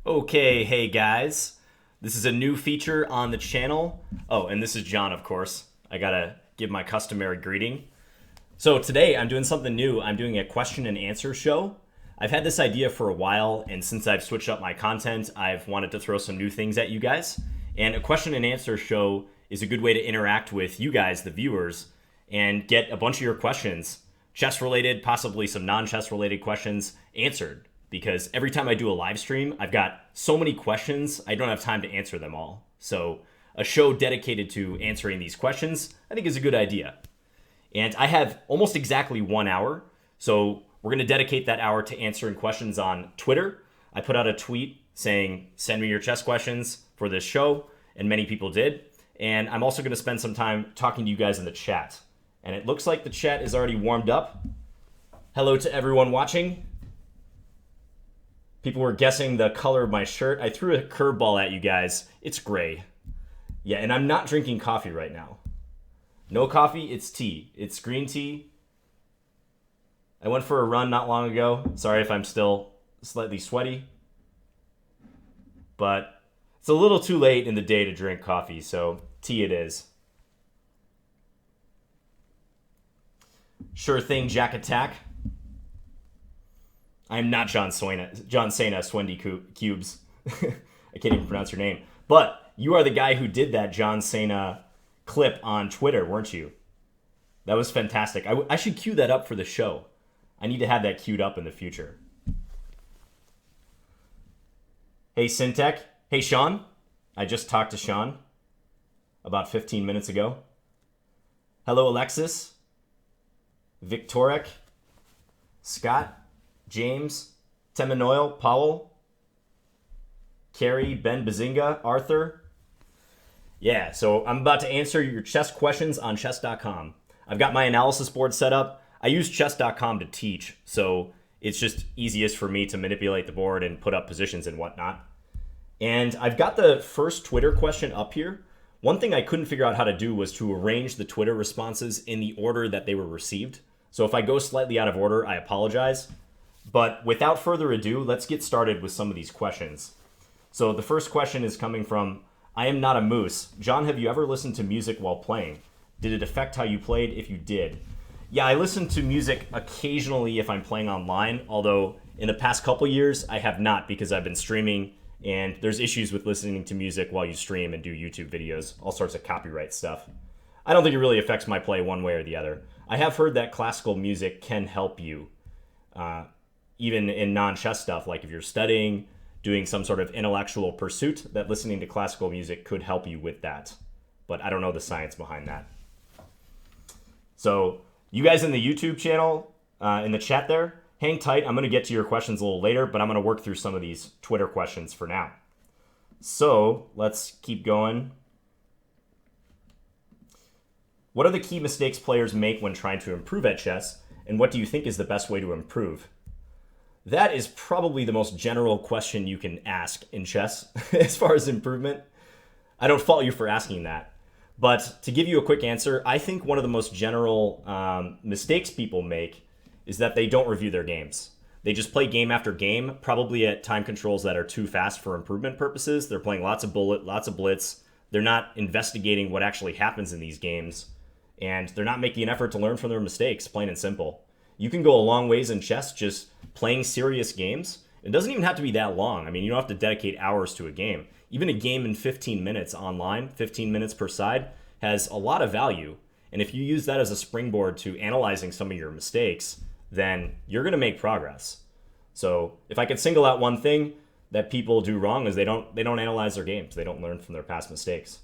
Okay, hey guys. This is a new feature on the channel. Oh, and this is John, of course. I gotta give my customary greeting. So today I'm doing something new. I'm doing a question and answer show. I've had this idea for a while, and since I've switched up my content, I've wanted to throw some new things at you guys. And a question and answer show is a good way to interact with you guys, the viewers, and get a bunch of your questions, chess related, possibly some non chess related questions, answered. Because every time I do a live stream, I've got so many questions, I don't have time to answer them all. So, a show dedicated to answering these questions, I think is a good idea. And I have almost exactly 1 hour. So we're going to dedicate that hour to answering questions on Twitter. I put out a tweet saying, send me your chess questions for this show. And many people did. And I'm also going to spend some time talking to you guys in the chat. And it looks like the chat is already warmed up. Hello to everyone watching. People were guessing the color of my shirt. I threw a curveball at you guys. It's gray. Yeah, and I'm not drinking coffee right now. No coffee, it's tea. It's green tea. I went for a run not long ago. Sorry if I'm still slightly sweaty. But it's a little too late in the day to drink coffee, so tea it is. Sure thing, Jack Attack. I'm not John Cena, Swendy Cubes. I can't even pronounce your name. But you are the guy who did that John Cena clip on Twitter, weren't you? That was fantastic. I should cue that up for the show. I need to have that queued up in the future. Hey, Syntech. Hey, Sean. I just talked to Sean about 15 minutes ago. Hello, Alexis. Victoric. Scott. James. Temenoil. Powell. Carrie. Ben Bazinga. Arthur. Yeah, so I'm about to answer your chess questions on chess.com. I've got my analysis board set up. I use chess.com to teach, so it's just easiest for me to manipulate the board and put up positions and whatnot. And I've got the first Twitter question up here. One thing I couldn't figure out how to do was to arrange the Twitter responses in the order that they were received. So if I go slightly out of order, I apologize. But without further ado, let's get started with some of these questions. So the first question is coming from I am not a moose. John, have you ever listened to music while playing? Did it affect how you played if you did? Yeah, I listen to music occasionally if I'm playing online, although in the past couple years I have not because I've been streaming and there's issues with listening to music while you stream and do YouTube videos, all sorts of copyright stuff. I don't think it really affects my play one way or the other. I have heard that classical music can help you, even in non-chess stuff, like if you're studying, doing some sort of intellectual pursuit, that listening to classical music could help you with that. But I don't know the science behind that. So you guys in the YouTube channel, in the chat there, hang tight. I'm going to get to your questions a little later, but I'm going to work through some of these Twitter questions for now. So let's keep going. What are the key mistakes players make when trying to improve at chess? And what do you think is the best way to improve? That is probably the most general question you can ask in chess as far as improvement. I don't fault you for asking that. But to give you a quick answer, I think one of the most general mistakes people make is that they don't review their games. They just play game after game, probably at time controls that are too fast for improvement purposes. They're playing lots of bullet, lots of blitz. They're not investigating what actually happens in these games. And they're not making an effort to learn from their mistakes, plain and simple. You can go a long ways in chess just playing serious games. It doesn't even have to be that long. I mean, you don't have to dedicate hours to a game. Even a game in 15 minutes online, 15 minutes per side, has a lot of value. And if you use that as a springboard to analyzing some of your mistakes, then you're going to make progress. So if I could single out one thing that people do wrong is they don't analyze their games. They don't learn from their past mistakes.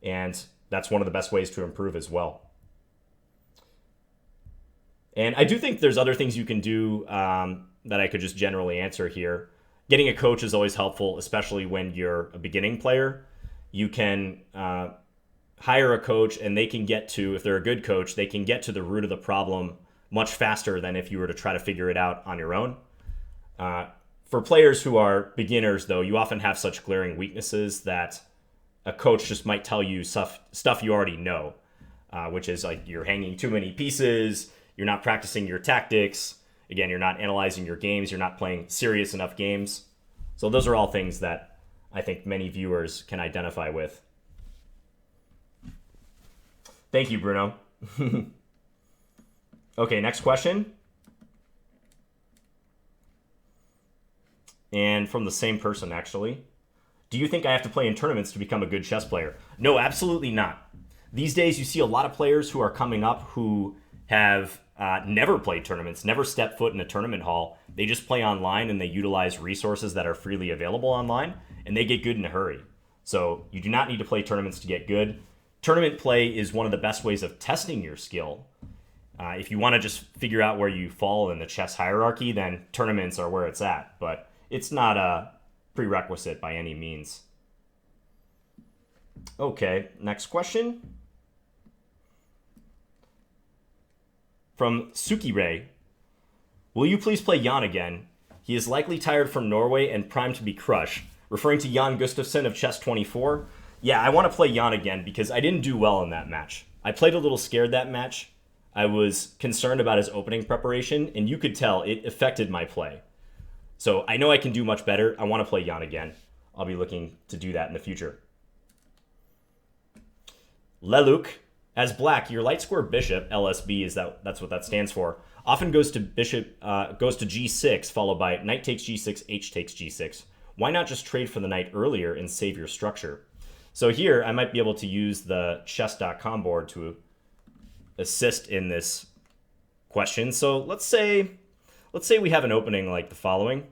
And that's one of the best ways to improve as well. And I do think there's other things you can do that I could just generally answer here. Getting a coach is always helpful, especially when you're a beginning player. You can hire a coach and they can get to, if they're a good coach, they can get to the root of the problem much faster than if you were to try to figure it out on your own. For players who are beginners, though, you often have such glaring weaknesses that a coach just might tell you stuff you already know, which is like you're hanging too many pieces, you're not practicing your tactics. Again, you're not analyzing your games. You're not playing serious enough games. So those are all things that I think many viewers can identify with. Thank you, Bruno. Okay, next question. And from the same person, actually. Do you think I have to play in tournaments to become a good chess player? No, absolutely not. These days, you see a lot of players who are coming up who have never played tournaments, never stepped foot in a tournament hall. They just play online and they utilize resources that are freely available online, and they get good in a hurry. So you do not need to play tournaments to get good. Tournament play is one of the best ways of testing your skill. If you want to just figure out where you fall in the chess hierarchy, then tournaments are where it's at. But it's not a prerequisite by any means. Okay, next question. From Sukire. Will you please play Jan again? He is likely tired from Norway and primed to be crushed. Referring to Jan Gustafsson of Chess24. Yeah, I want to play Jan again because I didn't do well in that match. I played a little scared that match. I was concerned about his opening preparation, and you could tell it affected my play. So I know I can do much better. I want to play Jan again. I'll be looking to do that in the future. Leluk. As black, your light square bishop, LSB that's what that stands for, often goes to g6, followed by knight takes g6, h takes g6. Why not just trade for the knight earlier and save your structure? So here, I might be able to use the chess.com board to assist in this question. So let's say we have an opening like the following.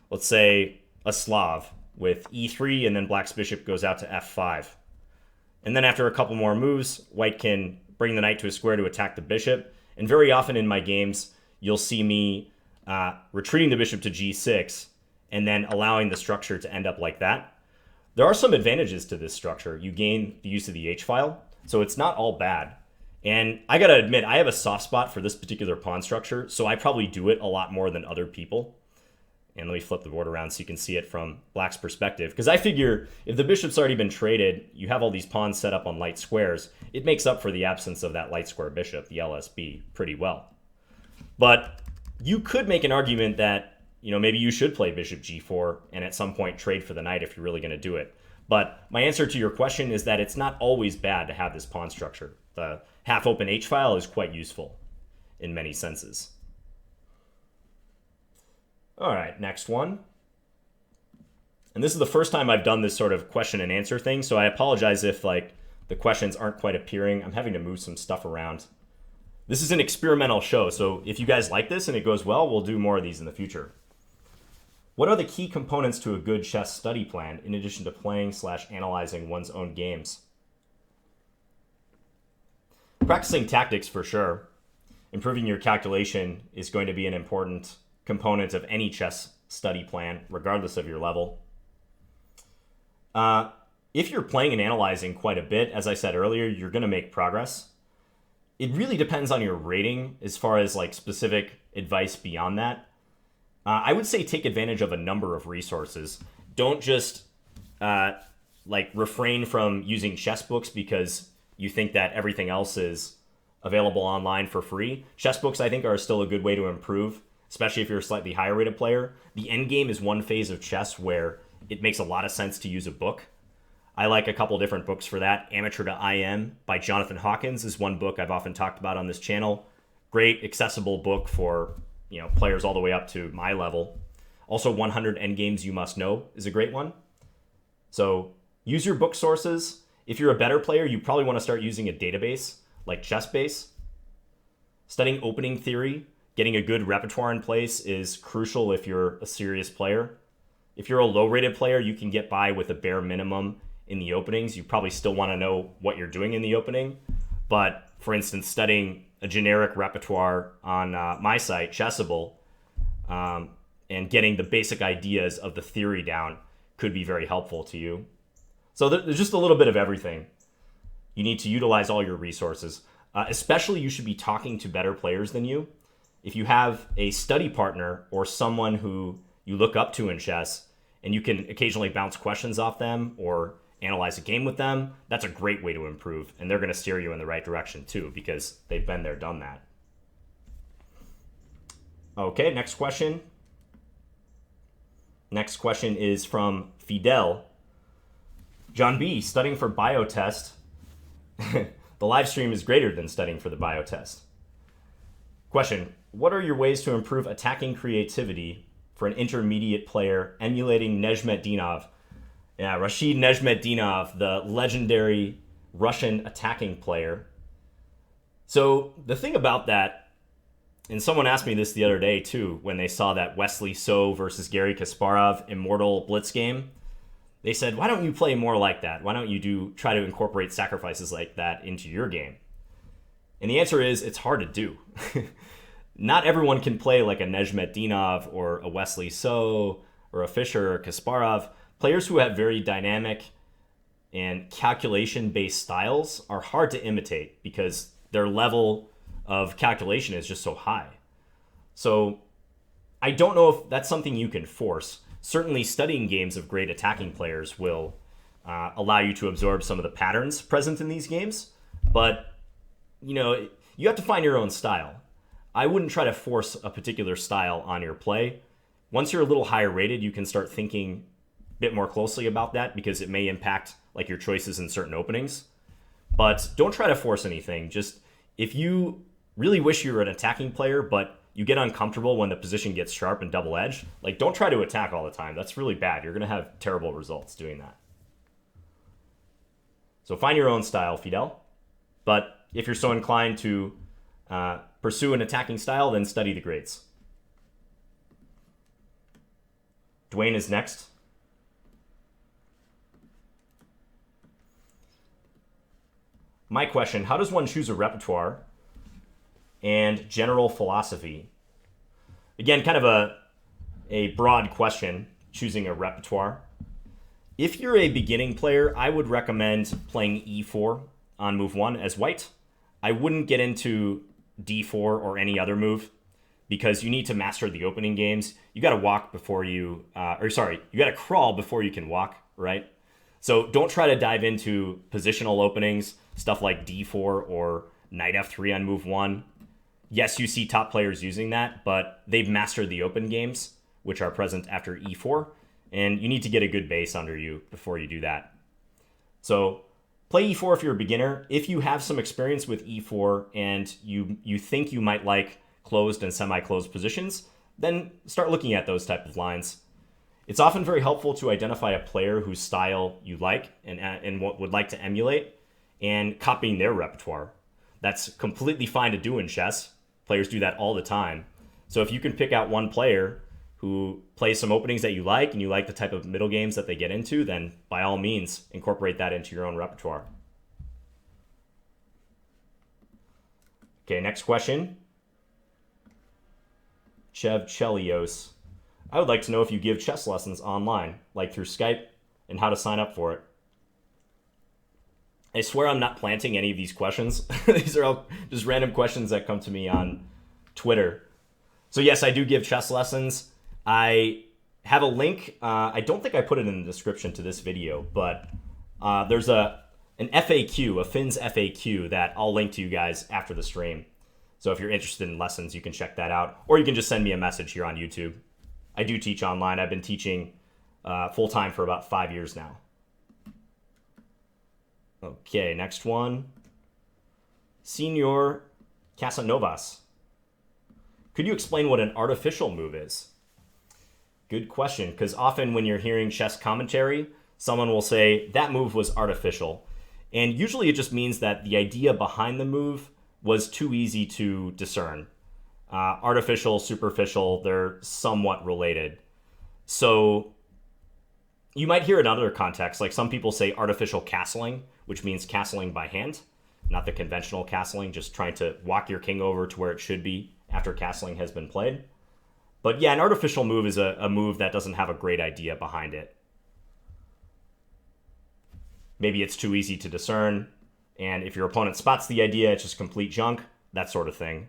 Let's say a Slav with e3, and then black's bishop goes out to f5. And then after a couple more moves, white can bring the knight to a square to attack the bishop. And very often in my games, you'll see me retreating the bishop to g6 and then allowing the structure to end up like that. There are some advantages to this structure. You gain the use of the h-file, so it's not all bad. And I gotta admit, I have a soft spot for this particular pawn structure, so I probably do it a lot more than other people. And let me flip the board around so you can see it from black's perspective. Because I figure if the bishop's already been traded, you have all these pawns set up on light squares, it makes up for the absence of that light square bishop, the LSB, pretty well. But you could make an argument that, maybe you should play bishop g4 and at some point trade for the knight if you're really going to do it. But my answer to your question is that it's not always bad to have this pawn structure. The half-open h-file is quite useful in many senses. All right, next one. And this is the first time I've done this sort of question and answer thing, so I apologize if the questions aren't quite appearing. I'm having to move some stuff around. This is an experimental show, so if you guys like this and it goes well, we'll do more of these in the future. What are the key components to a good chess study plan in addition to playing/analyzing one's own games? Practicing tactics for sure. Improving your calculation is going to be an important component of any chess study plan, regardless of your level. If you're playing and analyzing quite a bit, as I said earlier, you're going to make progress. It really depends on your rating as far as specific advice beyond that. I would say take advantage of a number of resources. Don't just refrain from using chess books because you think that everything else is available online for free. Chess books, I think, are still a good way to improve, especially if you're a slightly higher rated player. The endgame is one phase of chess where it makes a lot of sense to use a book. I like a couple different books for that. Amateur to IM by Jonathan Hawkins is one book I've often talked about on this channel. Great, accessible book for players all the way up to my level. Also, 100 Endgames You Must Know is a great one. So use your book sources. If you're a better player, you probably want to start using a database like ChessBase. Studying opening theory, getting a good repertoire in place is crucial if you're a serious player. If you're a low-rated player, you can get by with a bare minimum in the openings. You probably still want to know what you're doing in the opening. But for instance, studying a generic repertoire on my site, Chessable, and getting the basic ideas of the theory down could be very helpful to you. So there's just a little bit of everything. You need to utilize all your resources. Especially, you should be talking to better players than you. If you have a study partner or someone who you look up to in chess, and you can occasionally bounce questions off them or analyze a game with them, that's a great way to improve. And they're going to steer you in the right direction too, because they've been there, done that. Okay, next question. Next question is from Fidel. John B, studying for biotest. The live stream is greater than studying for the biotest. Question, what are your ways to improve attacking creativity for an intermediate player emulating Nezhmetdinov? Yeah, Rashid Nezhmetdinov, the legendary Russian attacking player. So the thing about that, and someone asked me this the other day too, when they saw that Wesley So versus Garry Kasparov Immortal Blitz game, they said, why don't you play more like that? Why don't you try to incorporate sacrifices like that into your game? And the answer is, it's hard to do. Not everyone can play like a Nezhmetdinov or a Wesley So or a Fischer or Kasparov. Players who have very dynamic and calculation-based styles are hard to imitate because their level of calculation is just so high. So I don't know if that's something you can force. Certainly studying games of great attacking players will allow you to absorb some of the patterns present in these games. But, you have to find your own style. I wouldn't try to force a particular style on your play. Once you're a little higher rated, you can start thinking a bit more closely about that because it may impact like your choices in certain openings. But don't try to force anything. Just if you really wish you were an attacking player, but you get uncomfortable when the position gets sharp and double-edged, like don't try to attack all the time. That's really bad. You're going to have terrible results doing that. So find your own style, Fidel. But if you're so inclined to pursue an attacking style, then study the greats. Dwayne is next. My question, how does one choose a repertoire and general philosophy? Again, kind of a broad question, choosing a repertoire. If you're a beginning player, I would recommend playing e4 on move 1 as white. I wouldn't get into d4 or any other move because you need to master the opening games. You got to walk before you, you got to crawl before you can walk, right? So don't try to dive into positional openings, stuff like d4 or knight f3 on move 1. Yes, you see top players using that, but they've mastered the open games, which are present after e4, and you need to get a good base under you before you do that. So play e4 if you're a beginner. If you have some experience with e4 and you think you might like closed and semi-closed positions, then start looking at those type of lines. It's often very helpful to identify a player whose style you like and what would like to emulate and copying their repertoire. That's completely fine to do in chess. Players do that all the time. So if you can pick out one player who plays some openings that you like and you like the type of middle games that they get into, then by all means, incorporate that into your own repertoire. Okay, next question. Chev Chelios. I would like to know if you give chess lessons online, like through Skype, and how to sign up for it. I swear I'm not planting any of these questions. These are all just random questions that come to me on Twitter. So yes, I do give chess lessons. I have a link. I don't think I put it in the description to this video, but there's an FAQ, a Finns FAQ that I'll link to you guys after the stream. So if you're interested in lessons, you can check that out. Or you can just send me a message here on YouTube. I do teach online. I've been teaching full-time for about 5 years now. Okay, next one. Senor Casanovas. Could you explain what an artificial move is? Good question, because often when you're hearing chess commentary, someone will say, that move was artificial. And usually it just means that the idea behind the move was too easy to discern. Artificial, superficial, they're somewhat related. So you might hear in other contexts, like some people say artificial castling, which means castling by hand, not the conventional castling, just trying to walk your king over to where it should be after castling has been played. But yeah, an artificial move is a move that doesn't have a great idea behind it. Maybe it's too easy to discern, and if your opponent spots the idea, it's just complete junk, that sort of thing.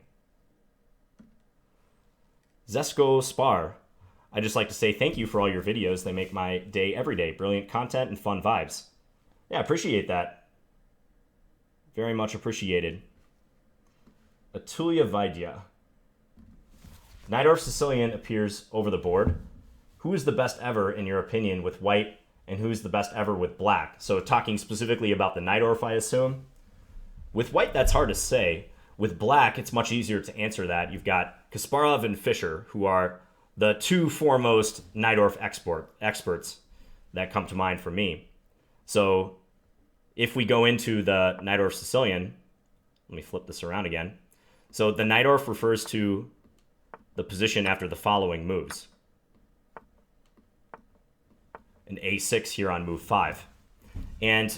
Zesko Spar. I just like to say thank you for all your videos. They make my day every day. Brilliant content and fun vibes. Yeah, appreciate that. Very much appreciated. Atulia Vaidya. Nidorf Sicilian appears over the board. who is the best ever, in your opinion, with white, and who's the best ever with black? So talking specifically about the Nidorf, I assume. With white, that's hard to say. With black, it's much easier to answer that. You've got Kasparov and Fischer, who are the two foremost Nidorf experts that come to mind for me. So if we go into the Nidorf Sicilian, let me flip this around again. So the Nidorf refers to the position after the following moves. An A6 here on move 5. And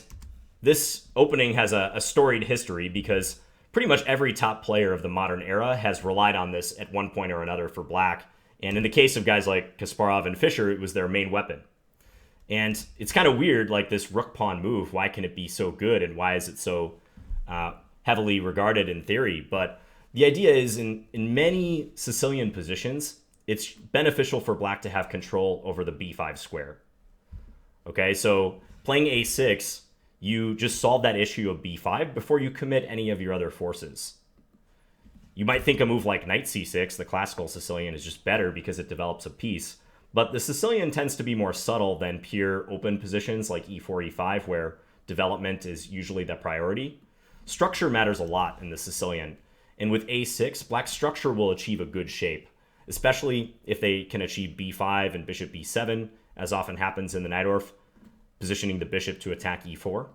this opening has a storied history because pretty much every top player of the modern era has relied on this at one point or another for black. And in the case of guys like Kasparov and Fischer, it was their main weapon. And it's kind of weird, like this rook-pawn move. Why can it be so good, and why is it so heavily regarded in theory? But the idea is in many Sicilian positions, it's beneficial for black to have control over the b5 square. Okay, so playing a6, you just solve that issue of b5 before you commit any of your other forces. You might think a move like knight c6, the classical Sicilian, is just better because it develops a piece. But the Sicilian tends to be more subtle than pure open positions like e4, e5, where development is usually the priority. Structure matters a lot in the Sicilian. And with a6, black's structure will achieve a good shape, especially if they can achieve b5 and bishop b7, as often happens in the Nidorf, positioning the bishop to attack e4.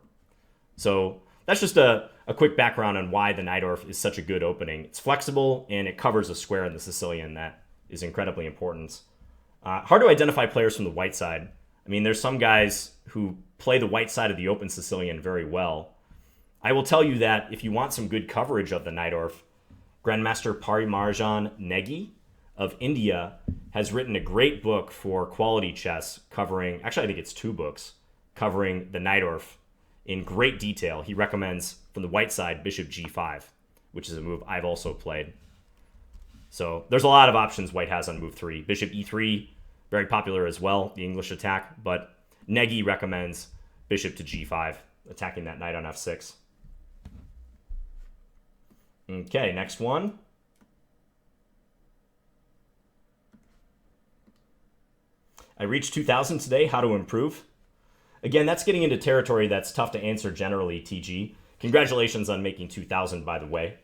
So that's just a quick background on why the Nidorf is such a good opening. It's flexible, and it covers a square in the Sicilian that is incredibly important. Hard to identify players from the white side. I mean, there's some guys who play the white side of the open Sicilian very well. I will tell you that if you want some good coverage of the Nidorf, Grandmaster Parimarjan Negi of India has written a great book for quality chess covering, actually I think it's 2 books, covering the Nidorf in great detail. He recommends, from the white side, bishop g5, which is a move I've also played. So there's a lot of options white has on move 3. Bishop e3, very popular as well, the English attack, but Negi recommends bishop to g5, attacking that knight on f6. Okay, next one. I reached 2,000 today. How to improve? Again, that's getting into territory that's tough to answer generally, TG. Congratulations on making 2,000, by the way.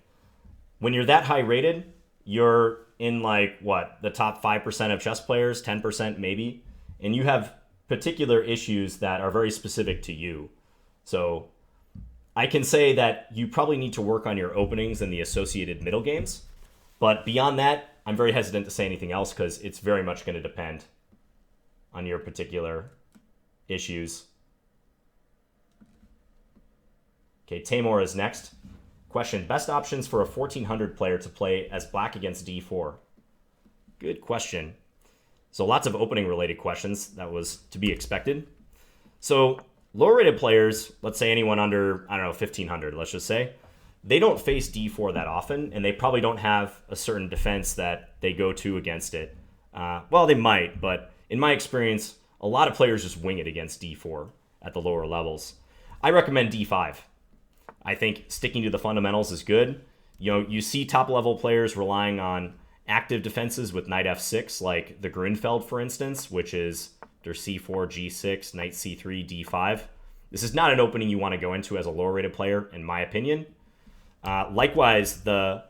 When you're that high rated, you're in like, what, the top 5% of chess players, 10% maybe, and you have particular issues that are very specific to you. So I can say that you probably need to work on your openings and the associated middle games. But beyond that, I'm very hesitant to say anything else because it's very much going to depend on your particular issues. Okay, Tamor is next. Question, best options for a 1400 player to play as black against d4? Good question. So lots of opening related questions. That was to be expected. So lower rated players, let's say anyone under, I don't know, 1500, let's just say, they don't face d4 that often, and they probably don't have a certain defense that they go to against it. Well, they might, but in my experience, a lot of players just wing it against d4 at the lower levels. I recommend d5. I think sticking to the fundamentals is good. You know, you see top level players relying on active defenses with knight f6, like the Grunfeld, for instance, which is their c4, g6, knight c3, d5. This is not an opening you want to go into as a lower rated player, in my opinion. Likewise, the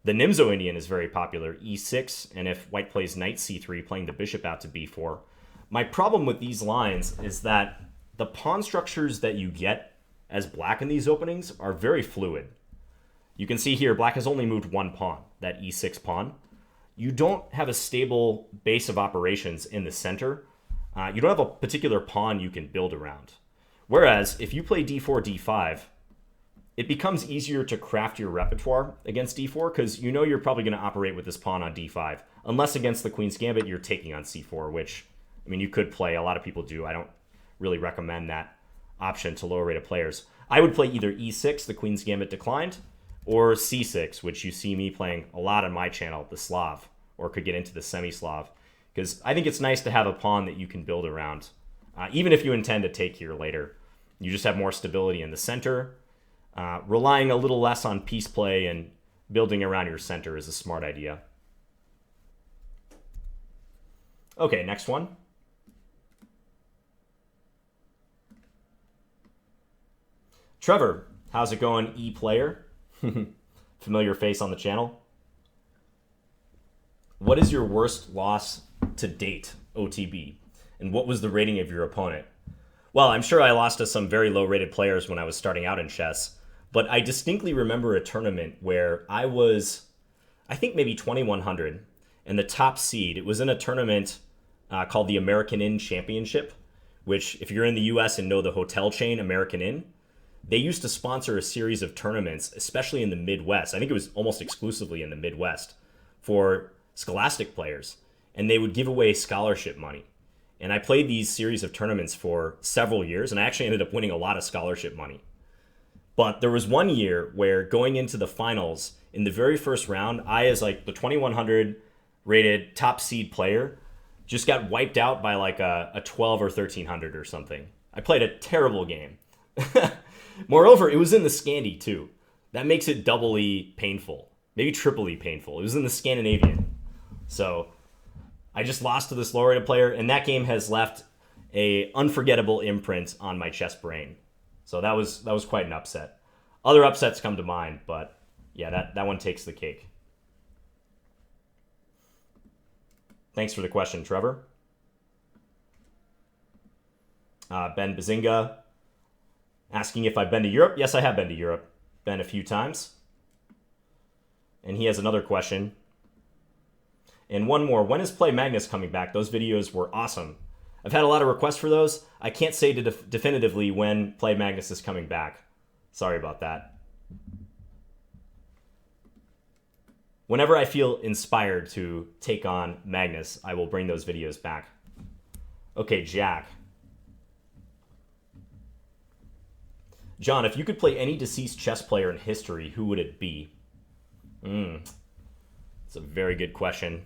Nimzo Indian is very popular, e6, and if white plays knight c3, playing the bishop out to b4. My problem with these lines is that the pawn structures that you get as black in these openings are very fluid. You can see here, black has only moved one pawn, that e6 pawn. You don't have a stable base of operations in the center. You don't have a particular pawn you can build around. Whereas, if you play d4, d5, it becomes easier to craft your repertoire against d4 because you know you're probably going to operate with this pawn on d5. Unless against the Queen's Gambit, you're taking on c4, which, I mean, you could play. A lot of people do. I don't really recommend that option to lower rated players. I would play either e6, the Queen's Gambit declined, or c6, which you see me playing a lot on my channel, the Slav, or could get into the semi-Slav, because I think it's nice to have a pawn that you can build around. Even if you intend to take here later, you just have more stability in the center. Relying a little less on piece play and building around your center is a smart idea. Okay, next one. Trevor, how's it going, E-player? Familiar face on the channel. What is your worst loss to date, OTB? And what was the rating of your opponent? Well, I'm sure I lost to some very low-rated players when I was starting out in chess, but I distinctly remember a tournament where I was, I think maybe 2100, and the top seed. It was in a tournament called the American Inn Championship, which, if you're in the US and know the hotel chain American Inn, they used to sponsor a series of tournaments, especially in the Midwest. I think it was almost exclusively in the Midwest for Scholastic players, and they would give away scholarship money. And I played these series of tournaments for several years, and I actually ended up winning a lot of scholarship money. But there was one year where going into the finals, in the very first round, I, as like the 2100 rated top seed player, just got wiped out by like a 12 or 1300 or something. I played a terrible game. Moreover, it was in the Scandi too. That makes it doubly painful, maybe triply painful. It was in the Scandinavian. So I just lost to this low-rated player, and that game has left a unforgettable imprint on my chess brain. So that was quite an upset. Other upsets come to mind, but yeah, that one takes the cake. Thanks for the question, Trevor. Ben Bazinga asking if I've been to Europe. Yes, I have been to Europe. Been a few times. And he has another question. And one more. When is Play Magnus coming back? Those videos were awesome. I've had a lot of requests for those. I can't say definitively when Play Magnus is coming back. Sorry about that. Whenever I feel inspired to take on Magnus, I will bring those videos back. Okay, Jack. John, if you could play any deceased chess player in history, who would it be? It's a very good question.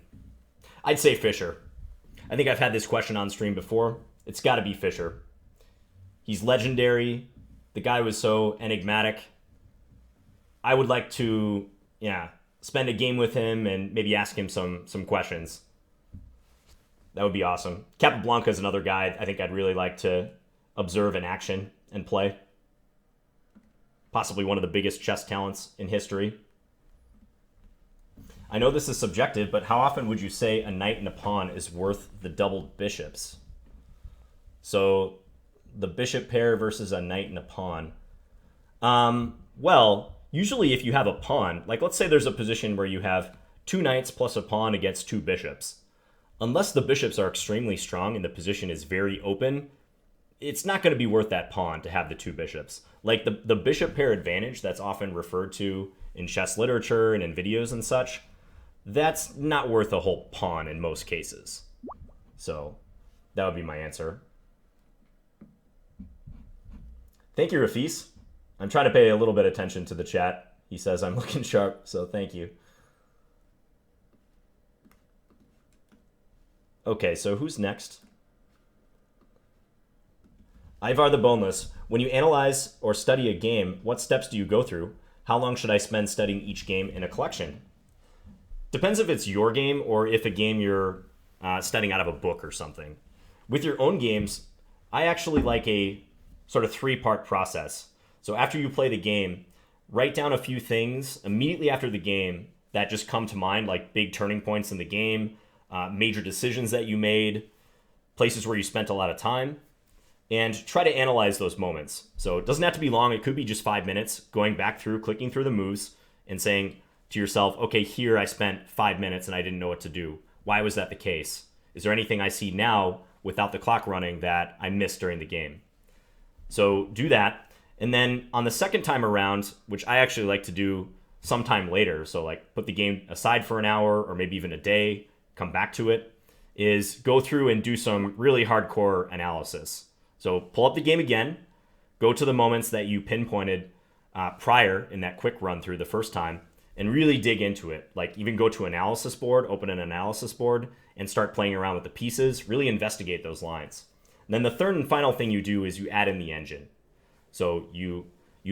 I'd say Fischer. I think I've had this question on stream before. It's got to be Fischer. He's legendary. The guy was so enigmatic. I would like to, spend a game with him and maybe ask him some questions. That would be awesome. Capablanca is another guy I think I'd really like to observe in action and play. Possibly one of the biggest chess talents in history. I know this is subjective, but how often would you say a knight and a pawn is worth the doubled bishops? So the bishop pair versus a knight and a pawn. Well, usually if you have a pawn, like let's say there's a position where you have two knights plus a pawn against two bishops. Unless the bishops are extremely strong and the position is very open, it's not going to be worth that pawn to have the two bishops. Like the bishop pair advantage that's often referred to in chess literature and in videos and such, that's not worth a whole pawn in most cases. So that would be my answer. Thank you, Rafis. I'm trying to pay a little bit of attention to the chat. He says I'm looking sharp, so thank you. Okay, so who's next? Ivar the Boneless. When you analyze or study a game, what steps do you go through? How long should I spend studying each game in a collection? Depends if it's your game or if a game you're studying out of a book or something. With your own games, I actually like a sort of three-part process. So after you play the game, write down a few things immediately after the game that just come to mind, like big turning points in the game, major decisions that you made, places where you spent a lot of time, and try to analyze those moments. So it doesn't have to be long. It could be just 5 minutes, going back through, clicking through the moves, and saying to yourself, okay, here I spent 5 minutes and I didn't know what to do. Why was that the case? Is there anything I see now without the clock running that I missed during the game? So do that. And then on the second time around, which I actually like to do sometime later, so like put the game aside for an hour or maybe even a day, come back to it, is go through and do some really hardcore analysis. So pull up the game again, go to the moments that you pinpointed prior in that quick run through the first time, and really dig into it. Like even go to analysis board, open an analysis board, and start playing around with the pieces, really investigate those lines. And then the third and final thing you do is you add in the engine. So you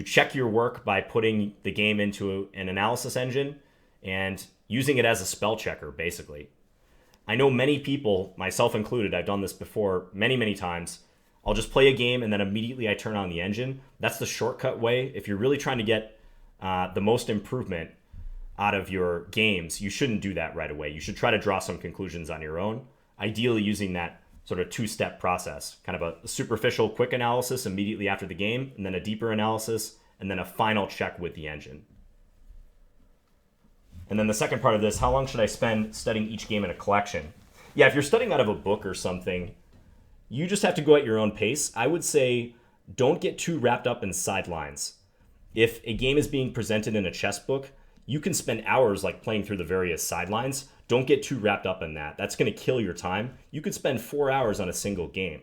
check your work by putting the game into an analysis engine and using it as a spell checker, basically. I know many people, myself included, I've done this before many, many times. I'll just play a game and then immediately I turn on the engine. That's the shortcut way. If you're really trying to get the most improvement out of your games, you shouldn't do that right away. You should try to draw some conclusions on your own, ideally using that sort of two-step process, kind of a superficial quick analysis immediately after the game, and then a deeper analysis, and then a final check with the engine. And then the second part of this, how long should I spend studying each game in a collection? Yeah, if you're studying out of a book or something, you just have to go at your own pace. I would say don't get too wrapped up in sidelines. If a game is being presented in a chess book, you can spend hours like playing through the various sidelines. Don't get too wrapped up in that. That's going to kill your time. You could spend 4 hours on a single game.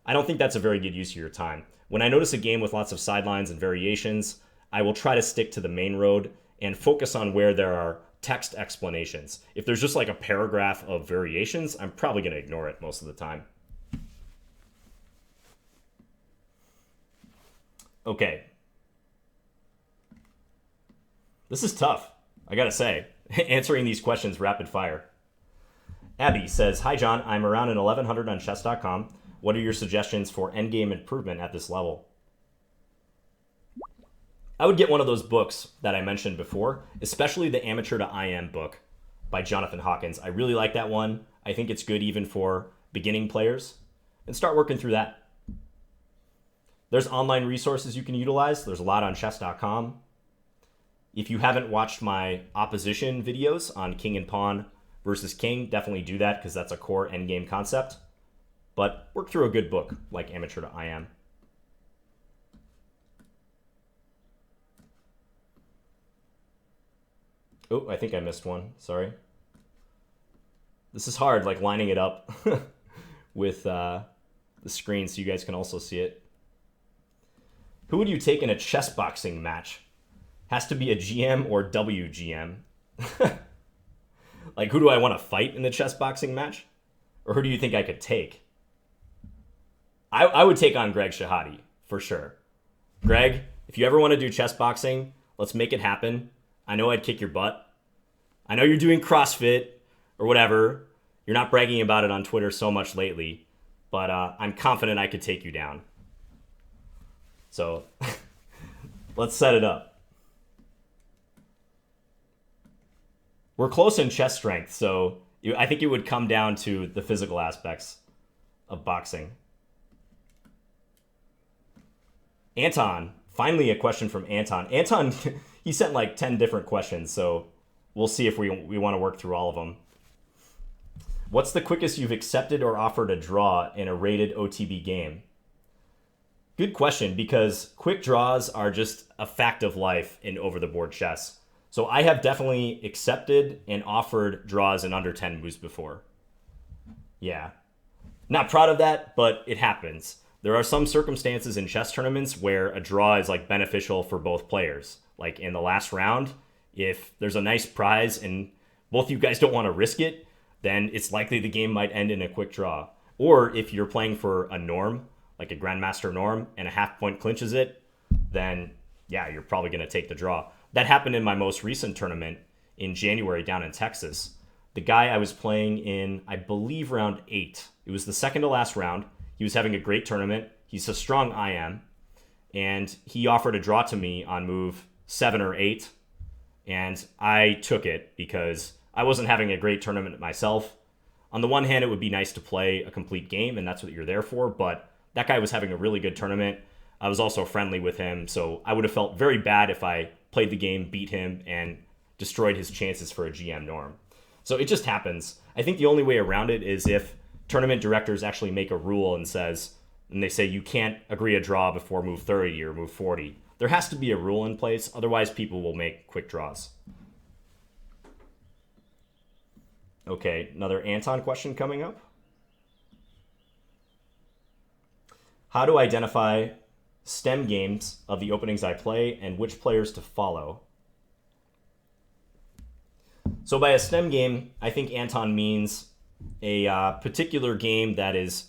I don't think that's a very good use of your time. When I notice a game with lots of sidelines and variations, I will try to stick to the main road and focus on where there are text explanations. If there's just like a paragraph of variations, I'm probably going to ignore it most of the time. Okay. This is tough, I gotta say, answering these questions rapid fire. Abby says, hi John, I'm around an 1100 on chess.com. What are your suggestions for endgame improvement at this level? I would get one of those books that I mentioned before, especially the Amateur to IM book by Jonathan Hawkins. I really like that one. I think it's good even for beginning players. And start working through that. There's online resources you can utilize. There's a lot on chess.com. If you haven't watched my opposition videos on king and pawn versus king, definitely do that because that's a core endgame concept. But work through a good book like Amateur to IM. Oh, I think I missed one. Sorry. This is hard, like lining it up with the screen so you guys can also see it. Who would you take in a chess boxing match? Has to be a GM or WGM. Like, who do I want to fight in the chess boxing match? Or who do you think I could take? I would take on Greg Shahade, for sure. Greg, if you ever want to do chess boxing, let's make it happen. I know I'd kick your butt. I know you're doing CrossFit or whatever. You're not bragging about it on Twitter so much lately, but I'm confident I could take you down. So, let's set it up. We're close in chess strength, so I think it would come down to the physical aspects of boxing. Anton, finally a question from Anton. Anton, he sent like 10 different questions, so we'll see if we want to work through all of them. What's the quickest you've accepted or offered a draw in a rated OTB game? Good question, because quick draws are just a fact of life in over-the-board chess. So I have definitely accepted and offered draws in under 10 moves before. Yeah. Not proud of that, but it happens. There are some circumstances in chess tournaments where a draw is like beneficial for both players. Like in the last round, if there's a nice prize and both you guys don't want to risk it, then it's likely the game might end in a quick draw. Or if you're playing for a norm, like a Grandmaster norm, and a half point clinches it, then yeah, you're probably going to take the draw. That happened in my most recent tournament in January down in Texas. The guy I was playing in, I believe, round 8. It was the second to last round. He was having a great tournament. He's a strong IM. And he offered a draw to me on move 7 or 8. And I took it because I wasn't having a great tournament myself. On the one hand, it would be nice to play a complete game, and that's what you're there for. But that guy was having a really good tournament. I was also friendly with him, so I would have felt very bad if I played the game, beat him, and destroyed his chances for a GM norm. So it just happens. I think the only way around it is if tournament directors actually make a rule and they say you can't agree a draw before move 30 or move 40. There has to be a rule in place, otherwise people will make quick draws. Okay, another Anton question coming up. How to identify stem games of the openings I play and which players to follow? So by a stem game, I think Anton means a particular game that is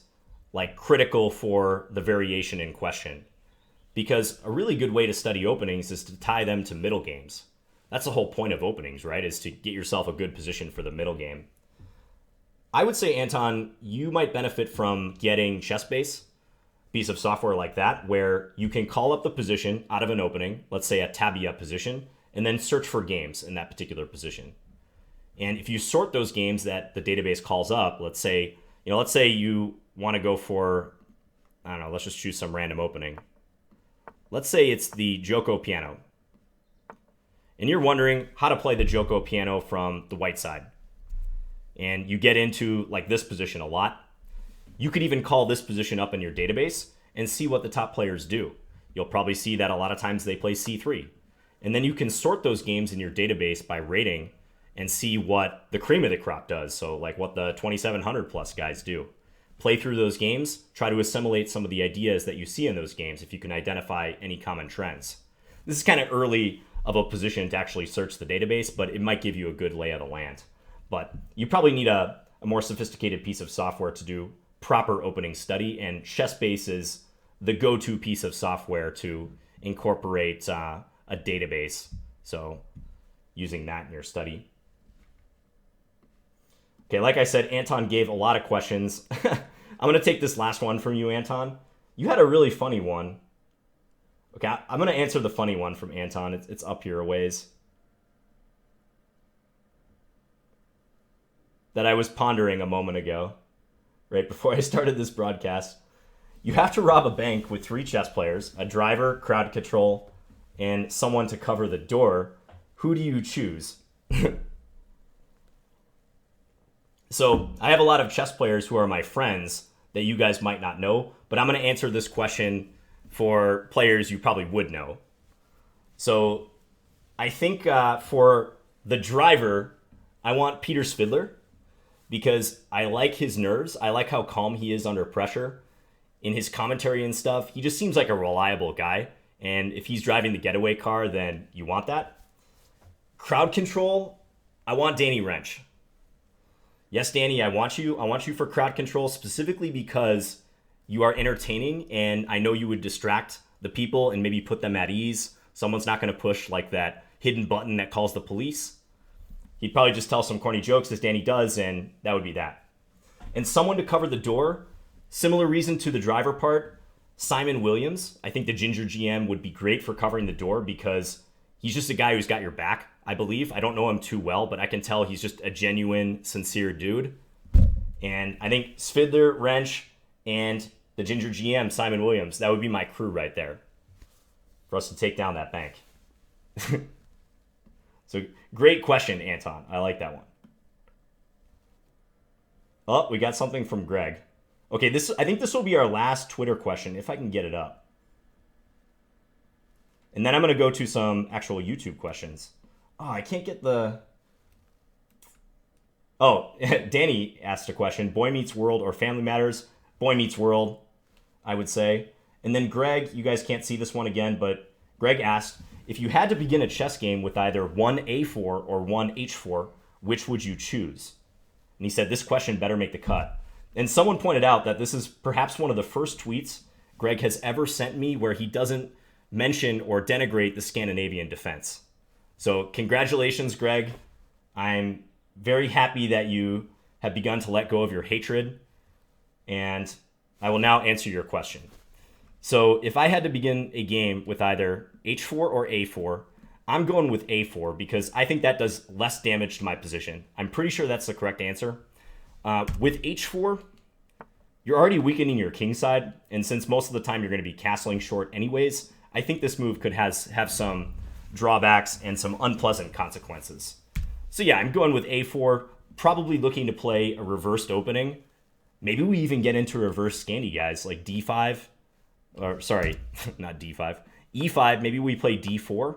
like critical for the variation in question. Because a really good way to study openings is to tie them to middle games. That's the whole point of openings, right? Is to get yourself a good position for the middle game. I would say, Anton, you might benefit from getting ChessBase, piece of software like that, where you can call up the position out of an opening, let's say a tabia position, and then search for games in that particular position. And if you sort those games that the database calls up, let's say you want to go for, I don't know, let's just choose some random opening. Let's say it's the Joko piano. And you're wondering how to play the Joko piano from the white side. And you get into like this position a lot. You could even call this position up in your database and see what the top players do. You'll probably see that a lot of times they play C3. And then you can sort those games in your database by rating and see what the cream of the crop does. So like what the 2700 plus guys do. Play through those games, try to assimilate some of the ideas that you see in those games if you can identify any common trends. This is kind of early of a position to actually search the database, but it might give you a good lay of the land. But you probably need a more sophisticated piece of software to do proper opening study, and ChessBase is the go-to piece of software to incorporate a database. So using that in your study. Okay, like I said, Anton gave a lot of questions. I'm going to take this last one from you, Anton. You had a really funny one. Okay, I'm going to answer the funny one from Anton. It's up here a ways. That I was pondering a moment ago, right before I started this broadcast. You have to rob a bank with 3 chess players, a driver, crowd control, and someone to cover the door. Who do you choose? So I have a lot of chess players who are my friends that you guys might not know, but I'm going to answer this question for players you probably would know. So I think for the driver, I want Peter Svidler because I like his nerves. I like how calm he is under pressure in his commentary and stuff. He just seems like a reliable guy. And if he's driving the getaway car, then you want that. Crowd control, I want Danny Wrench. Yes, Danny, I want you. I want you for crowd control specifically because you are entertaining and I know you would distract the people and maybe put them at ease. Someone's not going to push like that hidden button that calls the police. He'd probably just tell some corny jokes as Danny does, and that would be that. And someone to cover the door, similar reason to the driver part, Simon Williams. I think the Ginger GM would be great for covering the door because he's just a guy who's got your back, I believe. I don't know him too well, but I can tell he's just a genuine, sincere dude. And I think Svidler, Wrench, and the Ginger GM, Simon Williams, that would be my crew right there for us to take down that bank. So great question, Anton. I like that one. Oh, we got something from Greg. Okay, I think this will be our last Twitter question, if I can get it up. And then I'm going to go to some actual YouTube questions. Oh, I can't get the... Oh, Danny asked a question. Boy Meets World or Family Matters? Boy Meets World, I would say. And then Greg, you guys can't see this one again, but Greg asked, if you had to begin a chess game with either one A4 or one H4, which would you choose? And he said, this question better make the cut. And someone pointed out that this is perhaps one of the first tweets Greg has ever sent me where he doesn't mention or denigrate the Scandinavian defense. So congratulations, Greg. I'm very happy that you have begun to let go of your hatred. And I will now answer your question. So if I had to begin a game with either H4 or A4, I'm going with A4 because I think that does less damage to my position. I'm pretty sure that's the correct answer. With H4, you're already weakening your king side, and since most of the time you're going to be castling short anyways, I think this move could have some drawbacks and some unpleasant consequences. So yeah, I'm going with A4, probably looking to play a reversed opening. Maybe we even get into reverse Scandi, guys, like D5. Or sorry, not D5. E5, maybe we play D4.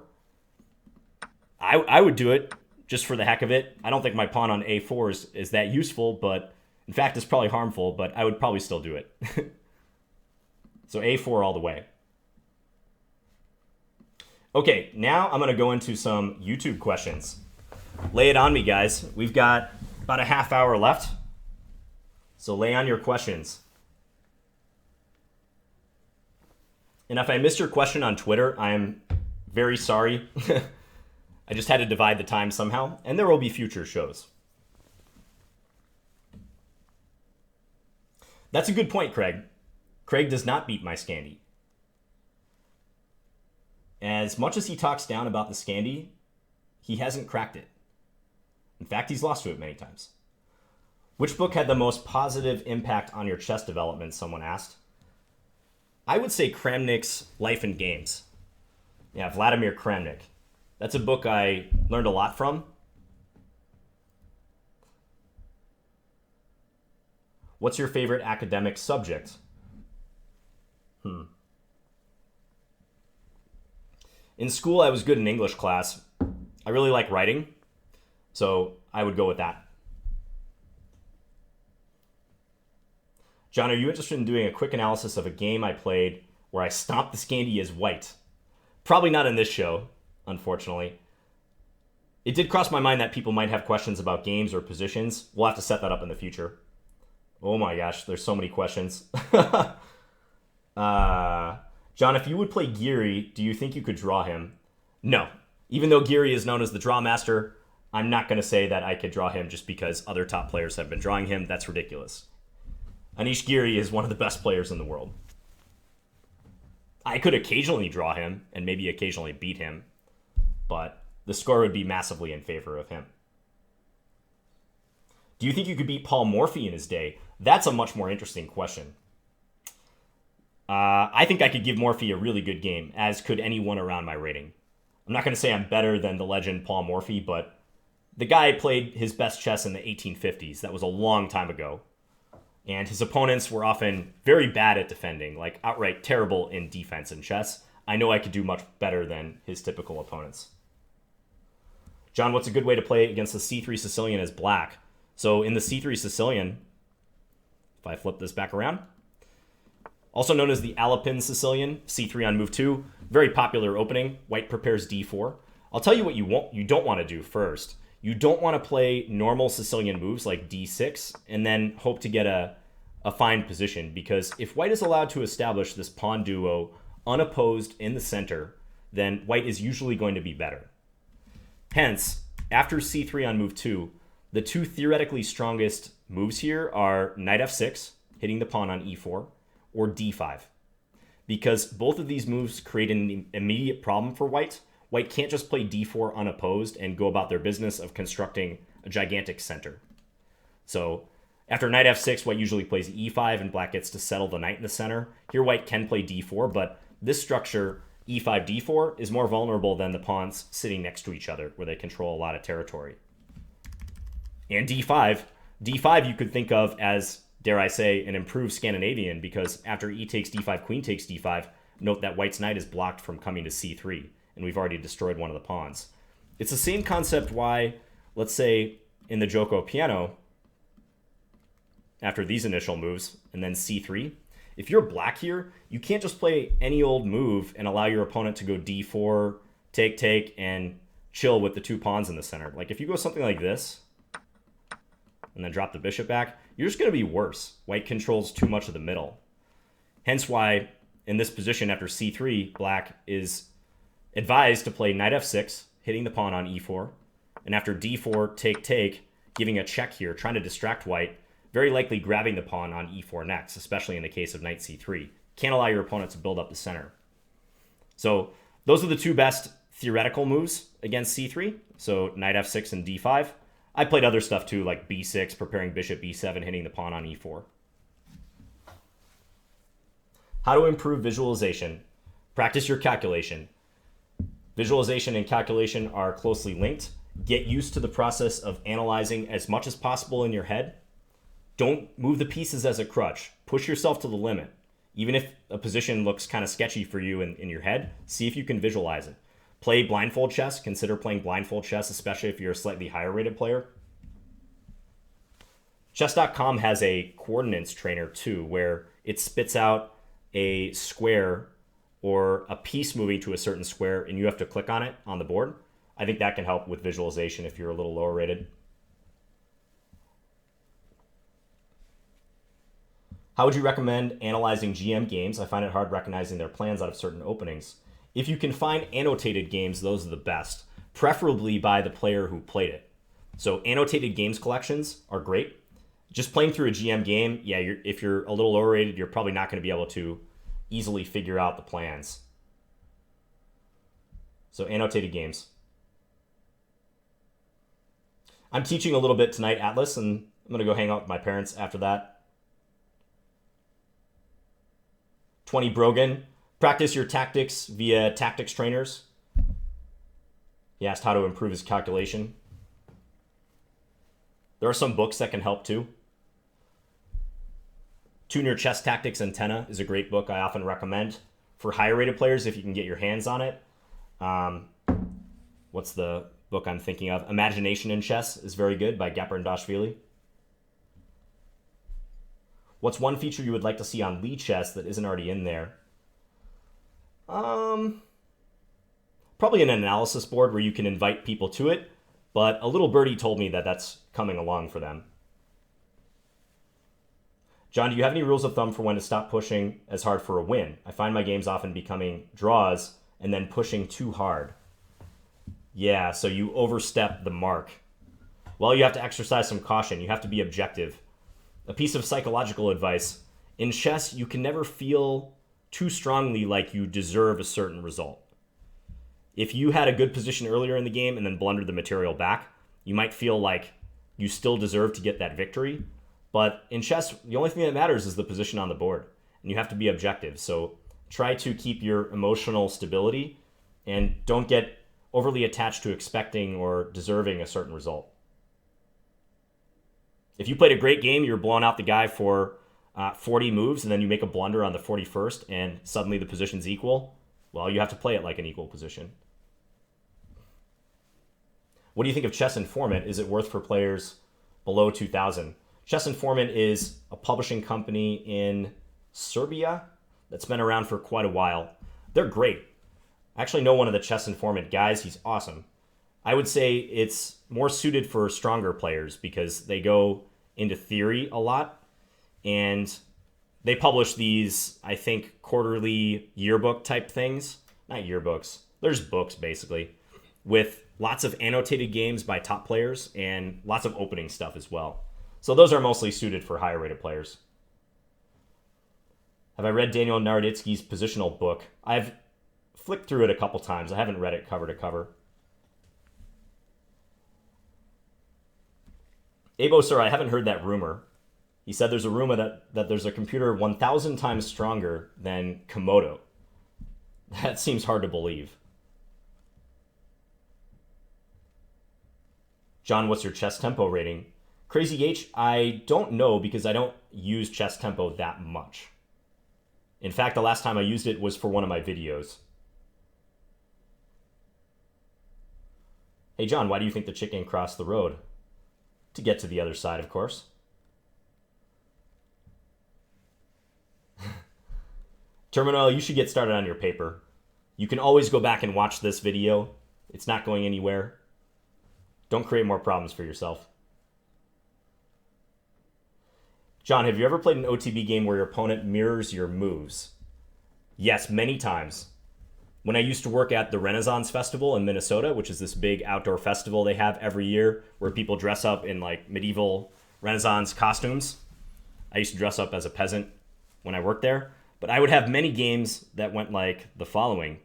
I would do it just for the heck of it. I don't think my pawn on A4 is that useful, but in fact, it's probably harmful, but I would probably still do it. So A4 all the way. Okay, now I'm going to go into some YouTube questions. Lay it on me, guys. We've got about a half hour left. So lay on your questions. And if I missed your question on Twitter, I'm very sorry. I just had to divide the time somehow, and there will be future shows. That's a good point, Craig. Craig does not beat my Scandi. As much as he talks down about the Scandi, he hasn't cracked it. In fact, he's lost to it many times. Which book had the most positive impact on your chess development, someone asked. I would say Kramnik's Life and Games. Yeah, Vladimir Kramnik. That's a book I learned a lot from. What's your favorite academic subject? In school, I was good in English class. I really like writing, so I would go with that. John, are you interested in doing a quick analysis of a game I played where I stomped the Scandi as white? Probably not in this show, unfortunately. It did cross my mind that people might have questions about games or positions. We'll have to set that up in the future. Oh my gosh, there's so many questions. John, if you would play Geary, do you think you could draw him? No. Even though Geary is known as the draw master, I'm not going to say that I could draw him just because other top players have been drawing him. That's ridiculous. Anish Geary is one of the best players in the world. I could occasionally draw him and maybe occasionally beat him, but the score would be massively in favor of him. Do you think you could beat Paul Morphy in his day? That's a much more interesting question. I think I could give Morphy a really good game, as could anyone around my rating. I'm not going to say I'm better than the legend Paul Morphy, but the guy played his best chess in the 1850s. That was a long time ago. And his opponents were often very bad at defending, like outright terrible in defense in chess. I know I could do much better than his typical opponents. John, what's a good way to play against the C3 Sicilian as black? So in the C3 Sicilian, if I flip this back around, also known as the Alapin Sicilian, C3 on move 2, very popular opening. White prepares D4. I'll tell you what you don't want to do first. You don't want to play normal Sicilian moves like D6 and then hope to get a fine position, because if white is allowed to establish this pawn duo unopposed in the center, then white is usually going to be better. Hence, after C3 on move 2, the two theoretically strongest moves here are knight F6, hitting the pawn on E4, or D5. Because both of these moves create an immediate problem for white. White can't just play D4 unopposed and go about their business of constructing a gigantic center. So after knight F6, white usually plays E5 and black gets to settle the knight in the center. Here white can play D4, but this structure, E5, D4, is more vulnerable than the pawns sitting next to each other where they control a lot of territory. And D5 you could think of as, dare I say, an improved Scandinavian, because after E takes D5, queen takes D5, note that white's knight is blocked from coming to C3, and we've already destroyed one of the pawns. It's the same concept why, let's say, in the Gioco Piano, after these initial moves, and then C3, if you're black here, you can't just play any old move and allow your opponent to go D4, take, and chill with the two pawns in the center. Like if you go something like this, and then drop the bishop back, you're just going to be worse. White controls too much of the middle. Hence why, in this position after C3, black is advised to play knight F6, hitting the pawn on E4, and after D4, take, giving a check here, trying to distract white, very likely grabbing the pawn on E4 next, especially in the case of knight C3. Can't allow your opponent to build up the center. So those are the two best theoretical moves against C3, so knight F6 and D5. I played other stuff too, like B6, preparing bishop B7, hitting the pawn on E4. How to improve visualization. Practice your calculation. Visualization and calculation are closely linked. Get used to the process of analyzing as much as possible in your head. Don't move the pieces as a crutch. Push yourself to the limit. Even if a position looks kind of sketchy for you in your head, see if you can visualize it. Play blindfold chess. Consider playing blindfold chess, especially if you're a slightly higher rated player. Chess.com has a coordinates trainer too, where it spits out a square or a piece moving to a certain square, and you have to click on it on the board. I think that can help with visualization if you're a little lower rated. How would you recommend analyzing GM games? I find it hard recognizing their plans out of certain openings. If you can find annotated games, those are the best, preferably by the player who played it. So annotated games collections are great. Just playing through a GM game, yeah, if you're a little overrated, you're probably not going to be able to easily figure out the plans. So annotated games. I'm teaching a little bit tonight, Atlas, and I'm going to go hang out with my parents after that. 20 Brogan. Practice your tactics via tactics trainers. He asked how to improve his calculation. There are some books that can help too. Tune Your Chess Tactics Antenna is a great book I often recommend for higher rated players if you can get your hands on it. What's the book I'm thinking of? Imagination in Chess is very good by Gapardashvili. What's one feature you would like to see on Lee Chess that isn't already in there? Probably an analysis board where you can invite people to it, but a little birdie told me that that's coming along for them. John, do you have any rules of thumb for when to stop pushing as hard for a win? I find my games often becoming draws and then pushing too hard. Yeah, so you overstep the mark. Well, you have to exercise some caution. You have to be objective. A piece of psychological advice. In chess, you can never feel too strongly like you deserve a certain result. If you had a good position earlier in the game and then blundered the material back, you might feel like you still deserve to get that victory. But in chess, the only thing that matters is the position on the board. And you have to be objective. So try to keep your emotional stability and don't get overly attached to expecting or deserving a certain result. If you played a great game, you're blowing out the guy for 40 moves and then you make a blunder on the 41st and suddenly the position's equal, well, you have to play it like an equal position. What do you think of Chess Informant? Is it worth for players below 2,000? Chess Informant is a publishing company in Serbia that's been around for quite a while. They're great. I actually know one of the Chess Informant guys. He's awesome. I would say it's more suited for stronger players because they go into theory a lot. And they publish these, I think, quarterly yearbook type things. Not yearbooks. There's books, basically, with lots of annotated games by top players and lots of opening stuff as well. So those are mostly suited for higher rated players. Have I read Daniel Naroditsky's positional book? I've flicked through it a couple times. I haven't read it cover to cover. Abo, sir, I haven't heard that rumor. He said there's a rumor that there's a computer 1,000 times stronger than Komodo. That seems hard to believe. John, what's your chess tempo rating? Crazy H, I don't know because I don't use chess tempo that much. In fact, the last time I used it was for one of my videos. Hey John, why do you think the chicken crossed the road? To get to the other side, of course. Terminal, you should get started on your paper. You can always go back and watch this video. It's not going anywhere. Don't create more problems for yourself. John, have you ever played an OTB game where your opponent mirrors your moves? Yes, many times. When I used to work at the Renaissance Festival in Minnesota, which is this big outdoor festival they have every year where people dress up in like medieval Renaissance costumes. I used to dress up as a peasant when I worked there. But I would have many games that went like the following.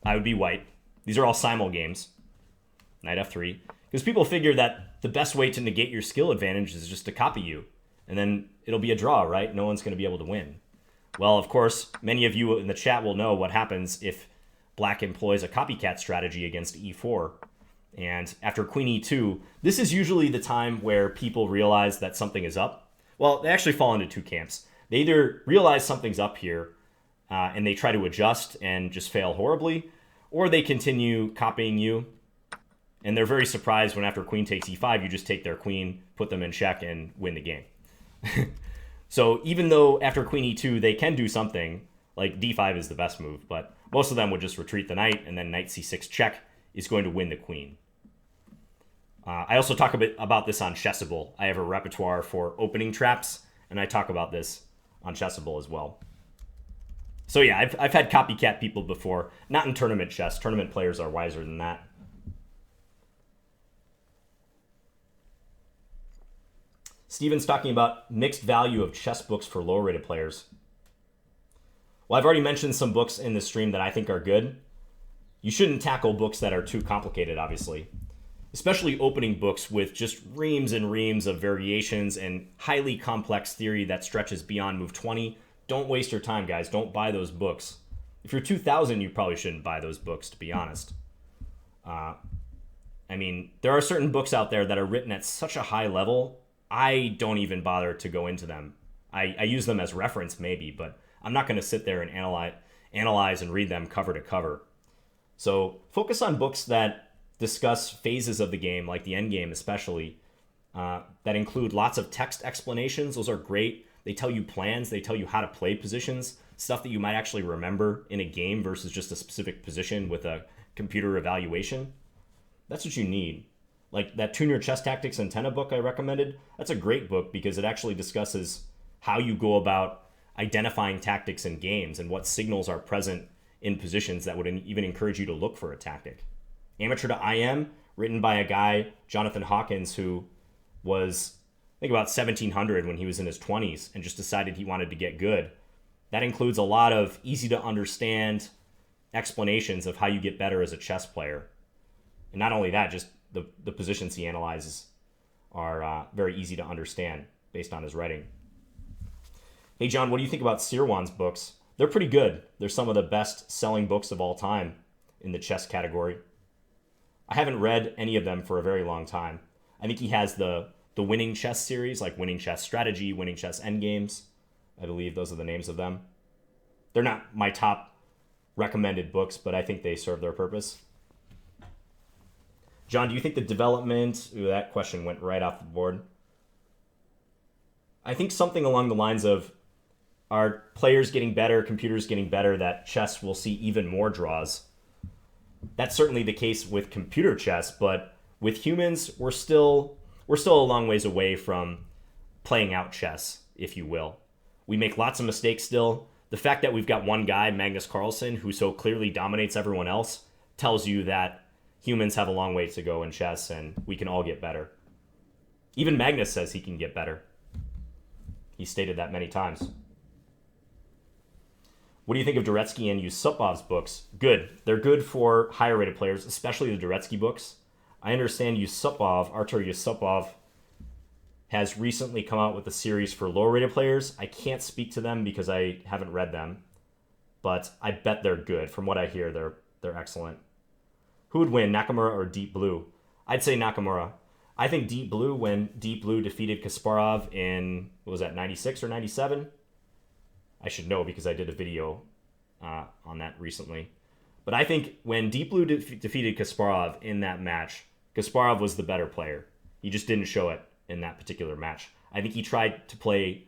I would be white. These are all simul games. Knight f3. Because people figure that the best way to negate your skill advantage is just to copy you. And then it'll be a draw, right? No one's going to be able to win. Well, of course, many of you in the chat will know what happens if black employs a copycat strategy against e4. And after queen e2, this is usually the time where people realize that something is up. Well, they actually fall into two camps. They either realize something's up here and they try to adjust and just fail horribly, or they continue copying you. And they're very surprised when after queen takes e5, you just take their queen, put them in check, and win the game. So even though after queen e2 they can do something, like d5 is the best move, but most of them would just retreat the knight, and then knight c6 check is going to win the queen. I also talk a bit about this on Chessable. I have a repertoire for opening traps, and I talk about this on Chessable as well. So yeah, I've had copycat people before, not in tournament chess. Tournament players are wiser than that. Steven's talking about mixed value of chess books for lower rated players. Well, I've already mentioned some books in the stream that I think are good. You shouldn't tackle books that are too complicated, obviously. Especially opening books with just reams and reams of variations and highly complex theory that stretches beyond move 20. Don't waste your time, guys. Don't buy those books. If you're 2000, you probably shouldn't buy those books, to be honest. I mean, there are certain books out there that are written at such a high level, I don't even bother to go into them. I use them as reference, maybe, but I'm not going to sit there and analyze and read them cover to cover. So focus on books that discuss phases of the game, like the Endgame especially, that include lots of text explanations. Those are great. They tell you plans. They tell you how to play positions, stuff that you might actually remember in a game versus just a specific position with a computer evaluation. That's what you need. Like that Tune Your Chess Tactics Antenna book I recommended, that's a great book because it actually discusses how you go about identifying tactics in games and what signals are present in positions that would even encourage you to look for a tactic. Amateur to IM, written by a guy, Jonathan Hawkins, who was, I think, about 1700 when he was in his 20s and just decided he wanted to get good. That includes a lot of easy to understand explanations of how you get better as a chess player. And not only that, just the positions he analyzes are very easy to understand based on his writing. Hey, John, what do you think about Sirwan's books? They're pretty good. They're some of the best-selling books of all time in the chess category. I haven't read any of them for a very long time. I think he has the Winning Chess series, like Winning Chess Strategy, Winning Chess Endgames. I believe those are the names of them. They're not my top recommended books, but I think they serve their purpose. John, do you think the development... Ooh, that question went right off the board. I think something along the lines of, are players getting better, computers getting better, that chess will see even more draws? That's certainly the case with computer chess, but with humans, we're still a long ways away from playing out chess, if you will. We make lots of mistakes still. The fact that we've got one guy, Magnus Carlsen, who so clearly dominates everyone else, tells you that humans have a long way to go in chess and we can all get better. Even Magnus says he can get better. He stated that many times. What do you think of Dvoretsky and Yusupov's books? Good. They're good for higher rated players, especially the Dvoretsky books. I understand Artur Yusupov, has recently come out with a series for lower rated players. I can't speak to them because I haven't read them, but I bet they're good. From what I hear, they're excellent. Who would win, Nakamura or Deep Blue? I'd say Nakamura. I think Deep Blue, when Deep Blue defeated Kasparov in, what was that, 96 or 97? I should know because I did a video on that recently. But I think when Deep Blue defeated Kasparov in that match, Kasparov was the better player. He just didn't show it in that particular match. I think he tried to play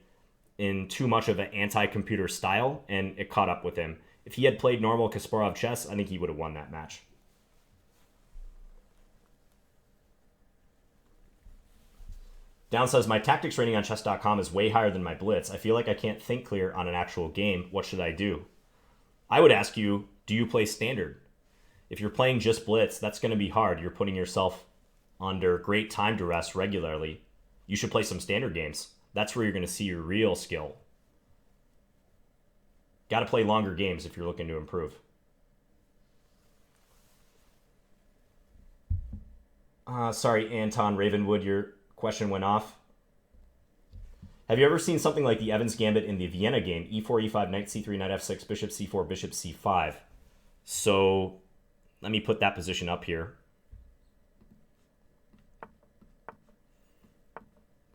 in too much of an anti-computer style, and it caught up with him. If he had played normal Kasparov chess, I think he would have won that match. Down says, my tactics rating on chess.com is way higher than my blitz. I feel like I can't think clear on an actual game. What should I do? I would ask you, do you play standard? If you're playing just blitz, that's going to be hard. You're putting yourself under great time duress regularly. You should play some standard games. That's where you're going to see your real skill. Got to play longer games if you're looking to improve. Sorry, Anton Ravenwood, your question went off. Have you ever seen something like the Evans Gambit in the Vienna game? E4, E5, knight C3, knight F6, bishop C4, bishop C5. So let me put that position up here.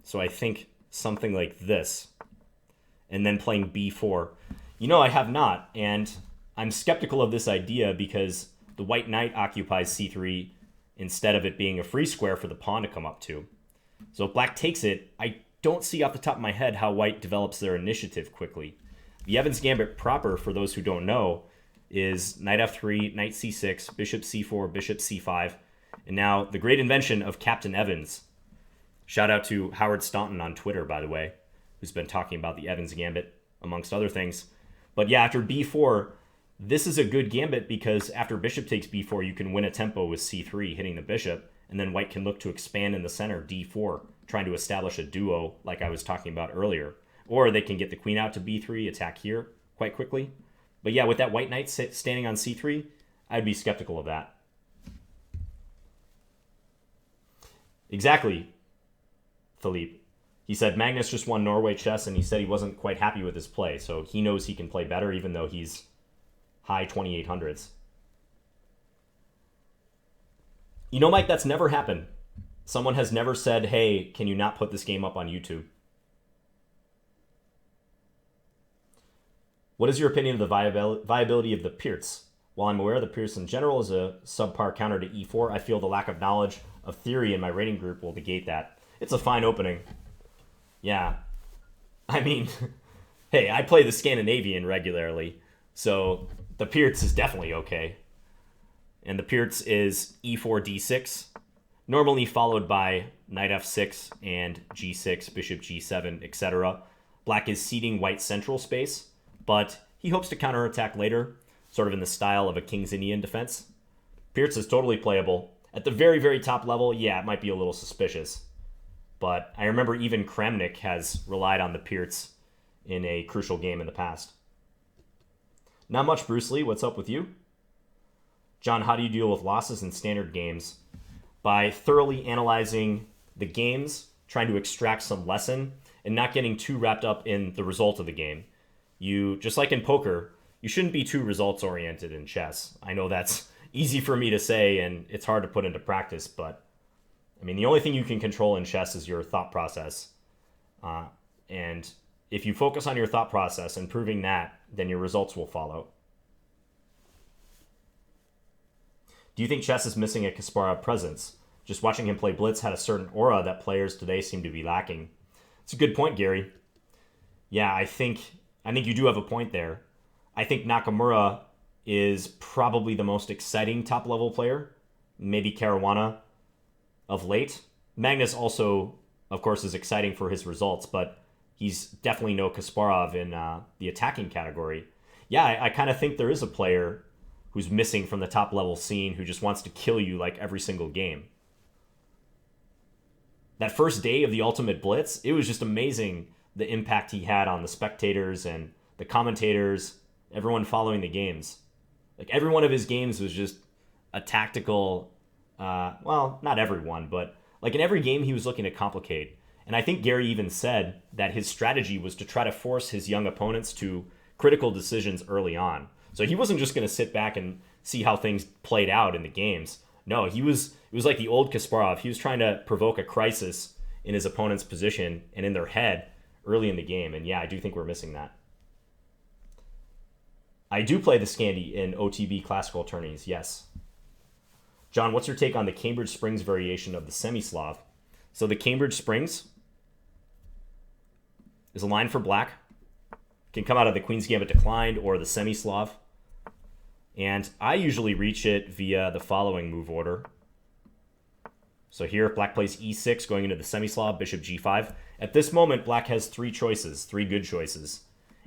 So I think something like this. And then playing B4. You know, I have not. And I'm skeptical of this idea because the white knight occupies C3 instead of it being a free square for the pawn to come up to. So if black takes it, I don't see off the top of my head how white develops their initiative quickly. The Evans Gambit proper, for those who don't know, is knight F3, knight C6, bishop C4, bishop C5, and now the great invention of Captain Evans. Shout out to Howard Staunton on Twitter, by the way, who's been talking about the Evans Gambit, amongst other things. But yeah, after B4, this is a good gambit because after bishop takes B4, you can win a tempo with C3, hitting the bishop, and then white can look to expand in the center, D4, trying to establish a duo like I was talking about earlier. Or they can get the queen out to b3, attack here quite quickly. But yeah, with that white knight standing on c3, I'd be skeptical of that. Exactly, Philippe. He said Magnus just won Norway chess, and he said he wasn't quite happy with his play, so he knows he can play better even though he's high 2800s. You know, Mike, that's never happened. Someone has never said, hey, can you not put this game up on YouTube? What is your opinion of the viability of the Pirc? While I'm aware the Pirc in general is a subpar counter to e4, I feel the lack of knowledge of theory in my rating group will negate that. It's a fine opening. Yeah. I mean, hey, I play the Scandinavian regularly, so the Pirc is definitely okay. And the Pirc is e4, d6, normally followed by knight f6 and g6, bishop g7, etc. Black is ceding white central space, but he hopes to counterattack later, sort of in the style of a King's Indian defense. Pirc is totally playable. At the very, very top level, yeah, it might be a little suspicious. But I remember even Kramnik has relied on the Pirc in a crucial game in the past. Not much, Bruce Lee. What's up with you? John, how do you deal with losses in standard games? By thoroughly analyzing the games, trying to extract some lesson, and not getting too wrapped up in the result of the game. You, just like in poker, you shouldn't be too results-oriented in chess. I know that's easy for me to say, and it's hard to put into practice, but I mean, the only thing you can control in chess is your thought process. And if you focus on your thought process and proving that, then your results will follow. Do you think chess is missing a Kasparov presence? Just watching him play blitz had a certain aura that players today seem to be lacking. It's a good point, Gary. Yeah, I think you do have a point there. I think Nakamura is probably the most exciting top-level player. Maybe Caruana of late. Magnus also, of course, is exciting for his results, but he's definitely no Kasparov in the attacking category. Yeah, I kind of think there is a player who's missing from the top-level scene who just wants to kill you like every single game. That first day of the Ultimate Blitz, it was just amazing the impact he had on the spectators and the commentators, everyone following the games. Like, every one of his games was just a tactical, well, not everyone, but like in every game he was looking to complicate. And I think Gary even said that his strategy was to try to force his young opponents to critical decisions early on. So he wasn't just going to sit back and see how things played out in the games. No, it was like the old Kasparov. He was trying to provoke a crisis in his opponent's position and in their head early in the game. And yeah, I do think we're missing that. I do play the Scandi in OTB classical tourneys, yes. John, what's your take on the Cambridge Springs variation of the Semi-Slav? So the Cambridge Springs is a line for black. Can come out of the Queen's Gambit Declined or the Semi-Slav. And I usually reach it via the following move order. So here, black plays e6, going into the Semi-Slav, bishop g5. At this moment, black has three good choices.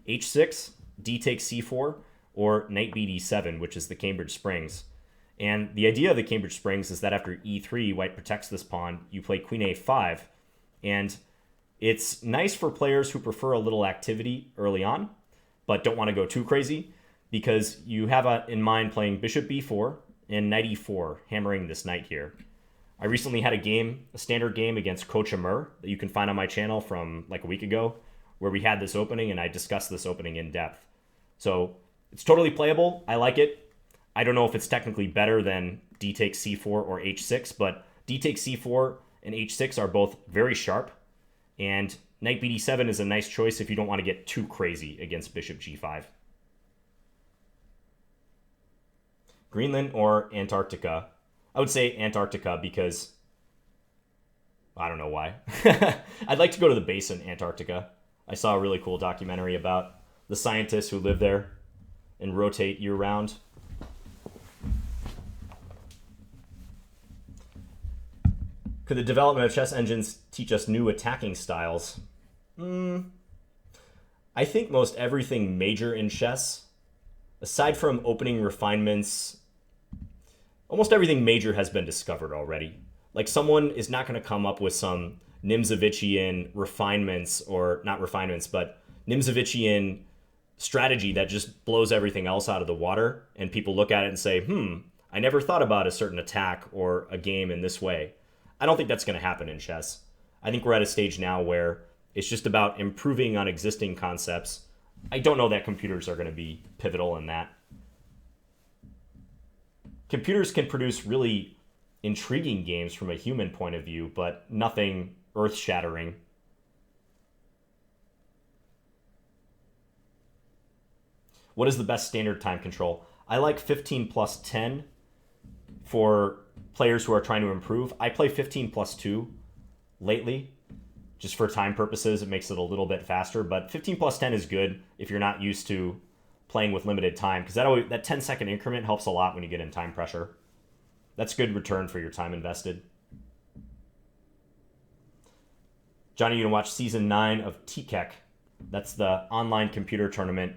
h6, d takes c4, or knight b d7, which is the Cambridge Springs. And the idea of the Cambridge Springs is that after e3, white protects this pawn, you play queen a5. And it's nice for players who prefer a little activity early on, but don't want to go too crazy, because you have in mind playing bishop b4 and knight e4, hammering this knight here. I recently had a standard game against Coach Amur that you can find on my channel from like a week ago, where we had this opening and I discussed this opening in depth. So it's totally playable. I like it. I don't know if it's technically better than d takes c4 or h6, but d takes c4 and h6 are both very sharp. And knight bd7 is a nice choice if you don't want to get too crazy against bishop g5. Greenland or Antarctica? I would say Antarctica because I don't know why. I'd like to go to the base in Antarctica. I saw a really cool documentary about the scientists who live there and rotate year-round. Could the development of chess engines teach us new attacking styles? I think most everything major in chess, aside from opening refinements, almost everything major has been discovered already. Like, someone is not going to come up with some Nimzovician refinements, or not refinements, but Nimzovician strategy that just blows everything else out of the water, and people look at it and say, I never thought about a certain attack or a game in this way. I don't think that's going to happen in chess. I think we're at a stage now where it's just about improving on existing concepts. I don't know that computers are going to be pivotal in that. Computers can produce really intriguing games from a human point of view, but nothing earth-shattering. What is the best standard time control? I like 15 plus 10 for players who are trying to improve. I play 15 plus 2 lately, just for time purposes. It makes it a little bit faster, but 15 plus 10 is good if you're not used to playing with limited time, because that 10-second increment helps a lot when you get in time pressure. That's good return for your time invested. Johnny, you can watch Season 9 of TKEC. That's the online computer tournament.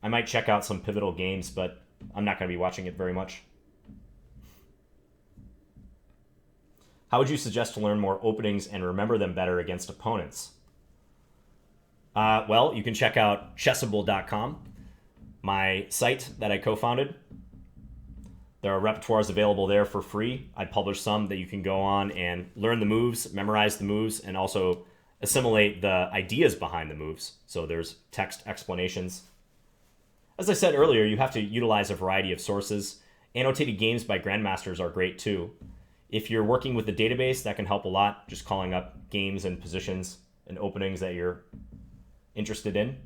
I might check out some pivotal games, but I'm not going to be watching it very much. How would you suggest to learn more openings and remember them better against opponents? Well, you can check out chessable.com, my site that I co-founded. There are repertoires available there for free. I publish some that you can go on and learn the moves, memorize the moves, and also assimilate the ideas behind the moves. So there's text explanations. As I said earlier, you have to utilize a variety of sources. Annotated games by grandmasters are great too. If you're working with the database, that can help a lot, just calling up games and positions and openings that you're interested in.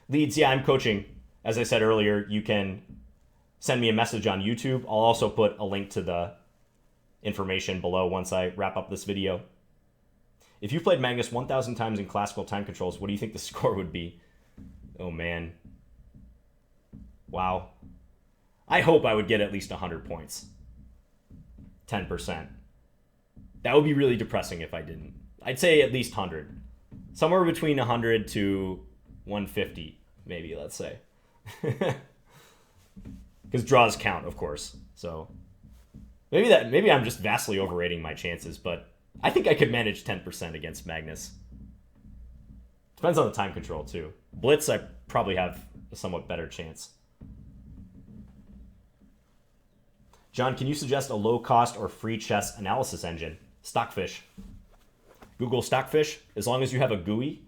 Leads, yeah, I'm coaching. As I said earlier, you can send me a message on YouTube. I'll also put a link to the information below once I wrap up this video. If you played Magnus 1,000 times in classical time controls, what do you think the score would be? Oh, man. Wow. I hope I would get at least 100 points. 10%. That would be really depressing if I didn't. I'd say at least 100. Somewhere between 100 to 150, maybe, let's say. Because draws count, of course. So maybe I'm just vastly overrating my chances, but I think I could manage 10% against Magnus. Depends on the time control, too. Blitz, I probably have a somewhat better chance. John, can you suggest a low-cost or free chess analysis engine? Stockfish. Google Stockfish. As long as you have a GUI,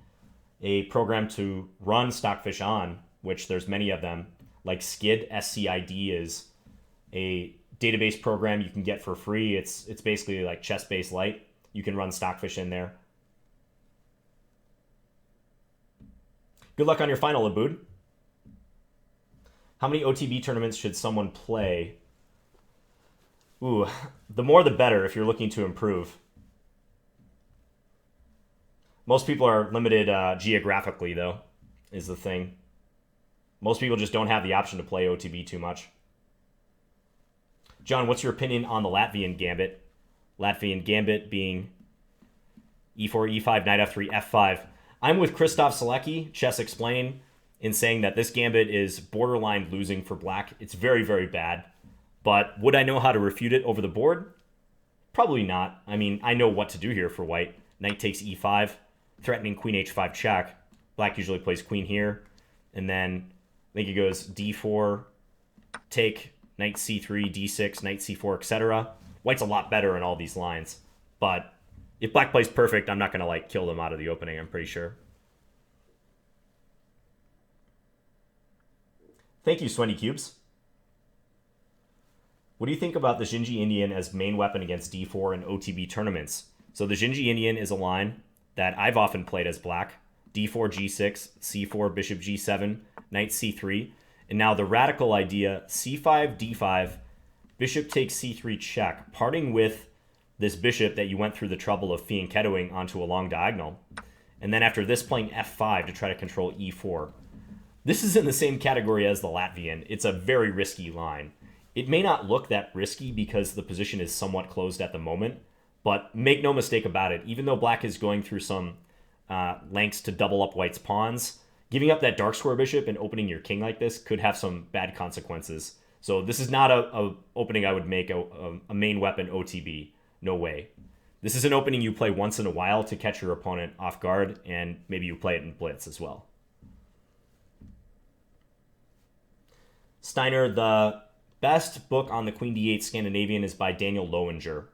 a program to run Stockfish on, which there's many of them, like SCID, S-C-I-D, is a database program you can get for free. It's basically like Chessbase Lite. You can run Stockfish in there. Good luck on your final, Abood. How many OTB tournaments should someone play? Ooh, the more the better if you're looking to improve. Most people are limited geographically, though, is the thing. Most people just don't have the option to play OTB too much. John, what's your opinion on the Latvian gambit? Latvian gambit being e4, e5, knight f3, f5. I'm with Christoph Selecki, Chess Explain, in saying that this gambit is borderline losing for black. It's very, very bad. But would I know how to refute it over the board? Probably not. I mean, I know what to do here for white. Knight takes e5, threatening queen h5 check. Black usually plays queen here. And then I think it goes d4, take, knight c3, d6, knight c4, etc. White's a lot better in all these lines. But if black plays perfect, I'm not going to kill them out of the opening, I'm pretty sure. Thank you, Swenny Cubes. What do you think about the Xinji Indian as main weapon against d4 in OTB tournaments? So the Xinji Indian is a line that I've often played as black. d4, g6, c4, bishop g7, knight c3. And now the radical idea, c5, d5, bishop takes c3 check, parting with this bishop that you went through the trouble of fianchettoing onto a long diagonal. And then after this, playing f5 to try to control e4. This is in the same category as the Latvian. It's a very risky line. It may not look that risky because the position is somewhat closed at the moment, but make no mistake about it, even though black is going through some lengths to double up white's pawns, giving up that dark square bishop and opening your king like this could have some bad consequences. So this is not a opening I would make a main weapon OTB. No way. This is an opening you play once in a while to catch your opponent off guard, and maybe you play it in blitz as well. Steiner, the best book on the Queen D8 Scandinavian is by Daniel Lowinger.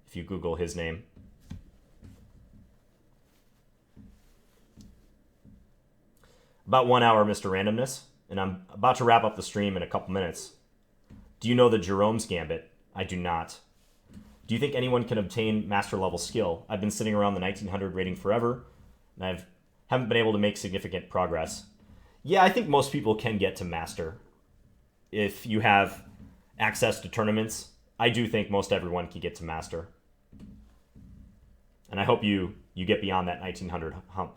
If you Google his name. About 1 hour, Mr. Randomness, and I'm about to wrap up the stream in a couple minutes. Do you know the Jerome's Gambit? I do not. Do you think anyone can obtain master level skill? I've been sitting around the 1900 rating forever, and I haven't been able to make significant progress. Yeah, I think most people can get to master. If you have access to tournaments, I do think most everyone can get to master. And I hope you get beyond that 1900 hump.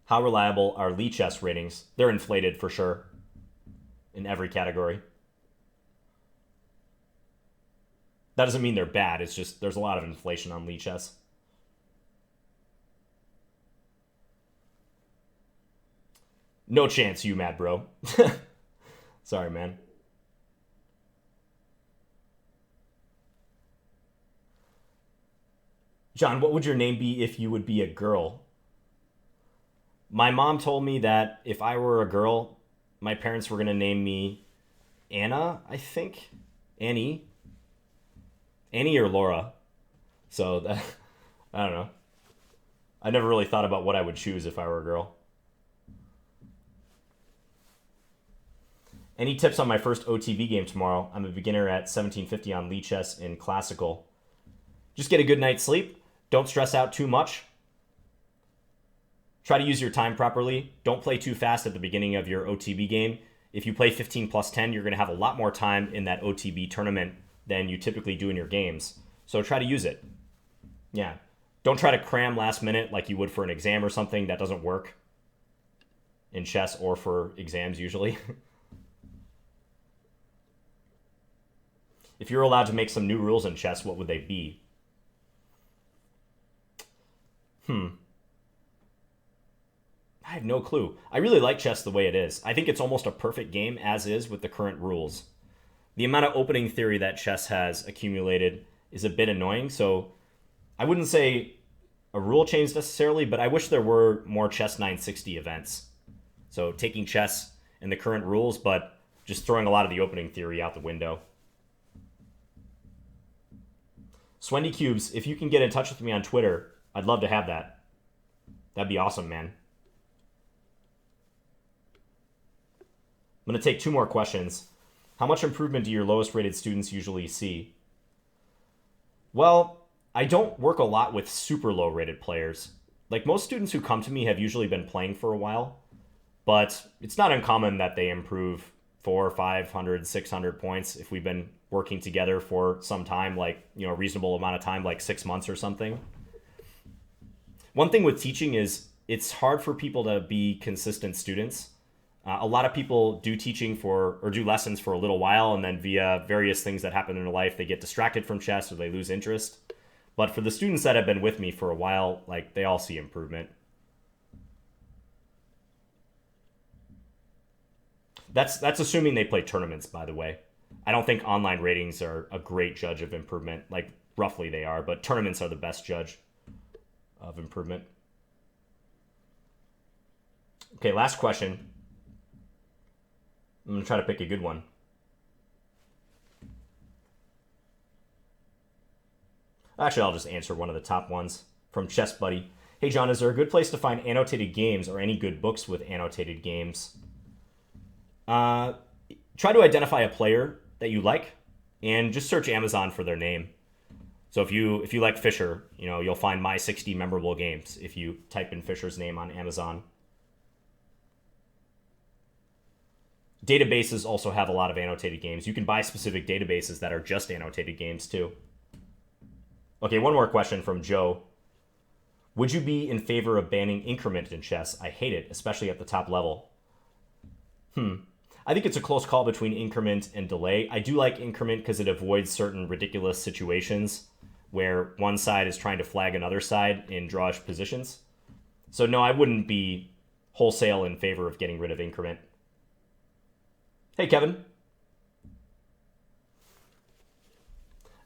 How reliable are Lichess ratings? They're inflated for sure. In every category. That doesn't mean they're bad. It's just there's a lot of inflation on Lichess. No chance, you mad bro. Sorry, man. John, what would your name be if you would be a girl? My mom told me that if I were a girl, my parents were going to name me Anna, I think. Annie or Laura. So, that, I don't know. I never really thought about what I would choose if I were a girl. Any tips on my first OTB game tomorrow? I'm a beginner at 1750 on Lichess in Classical. Just get a good night's sleep. Don't stress out too much. Try to use your time properly. Don't play too fast at the beginning of your OTB game. If you play 15 plus 10, you're going to have a lot more time in that OTB tournament than you typically do in your games. So try to use it. Yeah. Don't try to cram last minute like you would for an exam or something. That doesn't work in chess or for exams usually. If you're allowed to make some new rules in chess, what would they be? I have no clue. I really like chess the way it is. I think it's almost a perfect game as is with the current rules. The amount of opening theory that chess has accumulated is a bit annoying, so I wouldn't say a rule change necessarily, but I wish there were more Chess 960 events. So taking chess and the current rules, but just throwing a lot of the opening theory out the window. Swendy Cubes, if you can get in touch with me on Twitter, I'd love to have that. That'd be awesome, man. I'm going to take two more questions. How much improvement do your lowest rated students usually see? Well, I don't work a lot with super low rated players. Like most students who come to me have usually been playing for a while, but it's not uncommon that they improve 400, 500, 600 points if we've been working together for some time, like, a reasonable amount of time, like 6 months or something. One thing with teaching is it's hard for people to be consistent students. A lot of people do teaching or do lessons for a little while, and then via various things that happen in their life, they get distracted from chess or they lose interest. But for the students that have been with me for a while, like, they all see improvement. That's assuming they play tournaments, by the way. I don't think online ratings are a great judge of improvement. Like, roughly they are, but tournaments are the best judge of improvement. Okay, last question. I'm going to try to pick a good one. Actually, I'll just answer one of the top ones from Chess Buddy. Hey, John, is there a good place to find annotated games or any good books with annotated games? Try to identify a player that you like and just search Amazon for their name. So if you like Fischer, you'll find my 60 memorable games if you type in Fischer's name on Amazon. Databases also have a lot of annotated games. You can buy specific databases that are just annotated games too. Okay, one more question from Joe. Would you be in favor of banning increment in chess? I hate it, especially at the top level. I think it's a close call between increment and delay. I do like increment because it avoids certain ridiculous situations where one side is trying to flag another side in drawish positions. So no, I wouldn't be wholesale in favor of getting rid of increment. Hey, Kevin.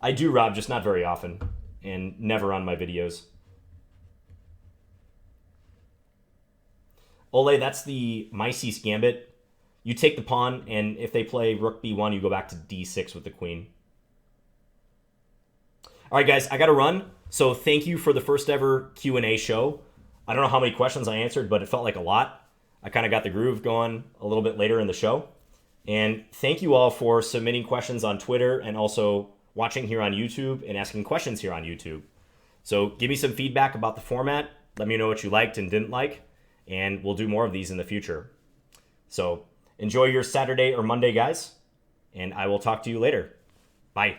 I do, Rob, just not very often, and never on my videos. Ole, that's the Mises Gambit. You take the pawn, and if they play rook b1, you go back to d6 with the queen. All right, guys, I got to run. So thank you for the first ever Q&A show. I don't know how many questions I answered, but it felt like a lot. I kind of got the groove going a little bit later in the show. And thank you all for submitting questions on Twitter and also watching here on YouTube and asking questions here on YouTube. So give me some feedback about the format. Let me know what you liked and didn't like, and we'll do more of these in the future. So enjoy your Saturday or Monday, guys, and I will talk to you later. Bye.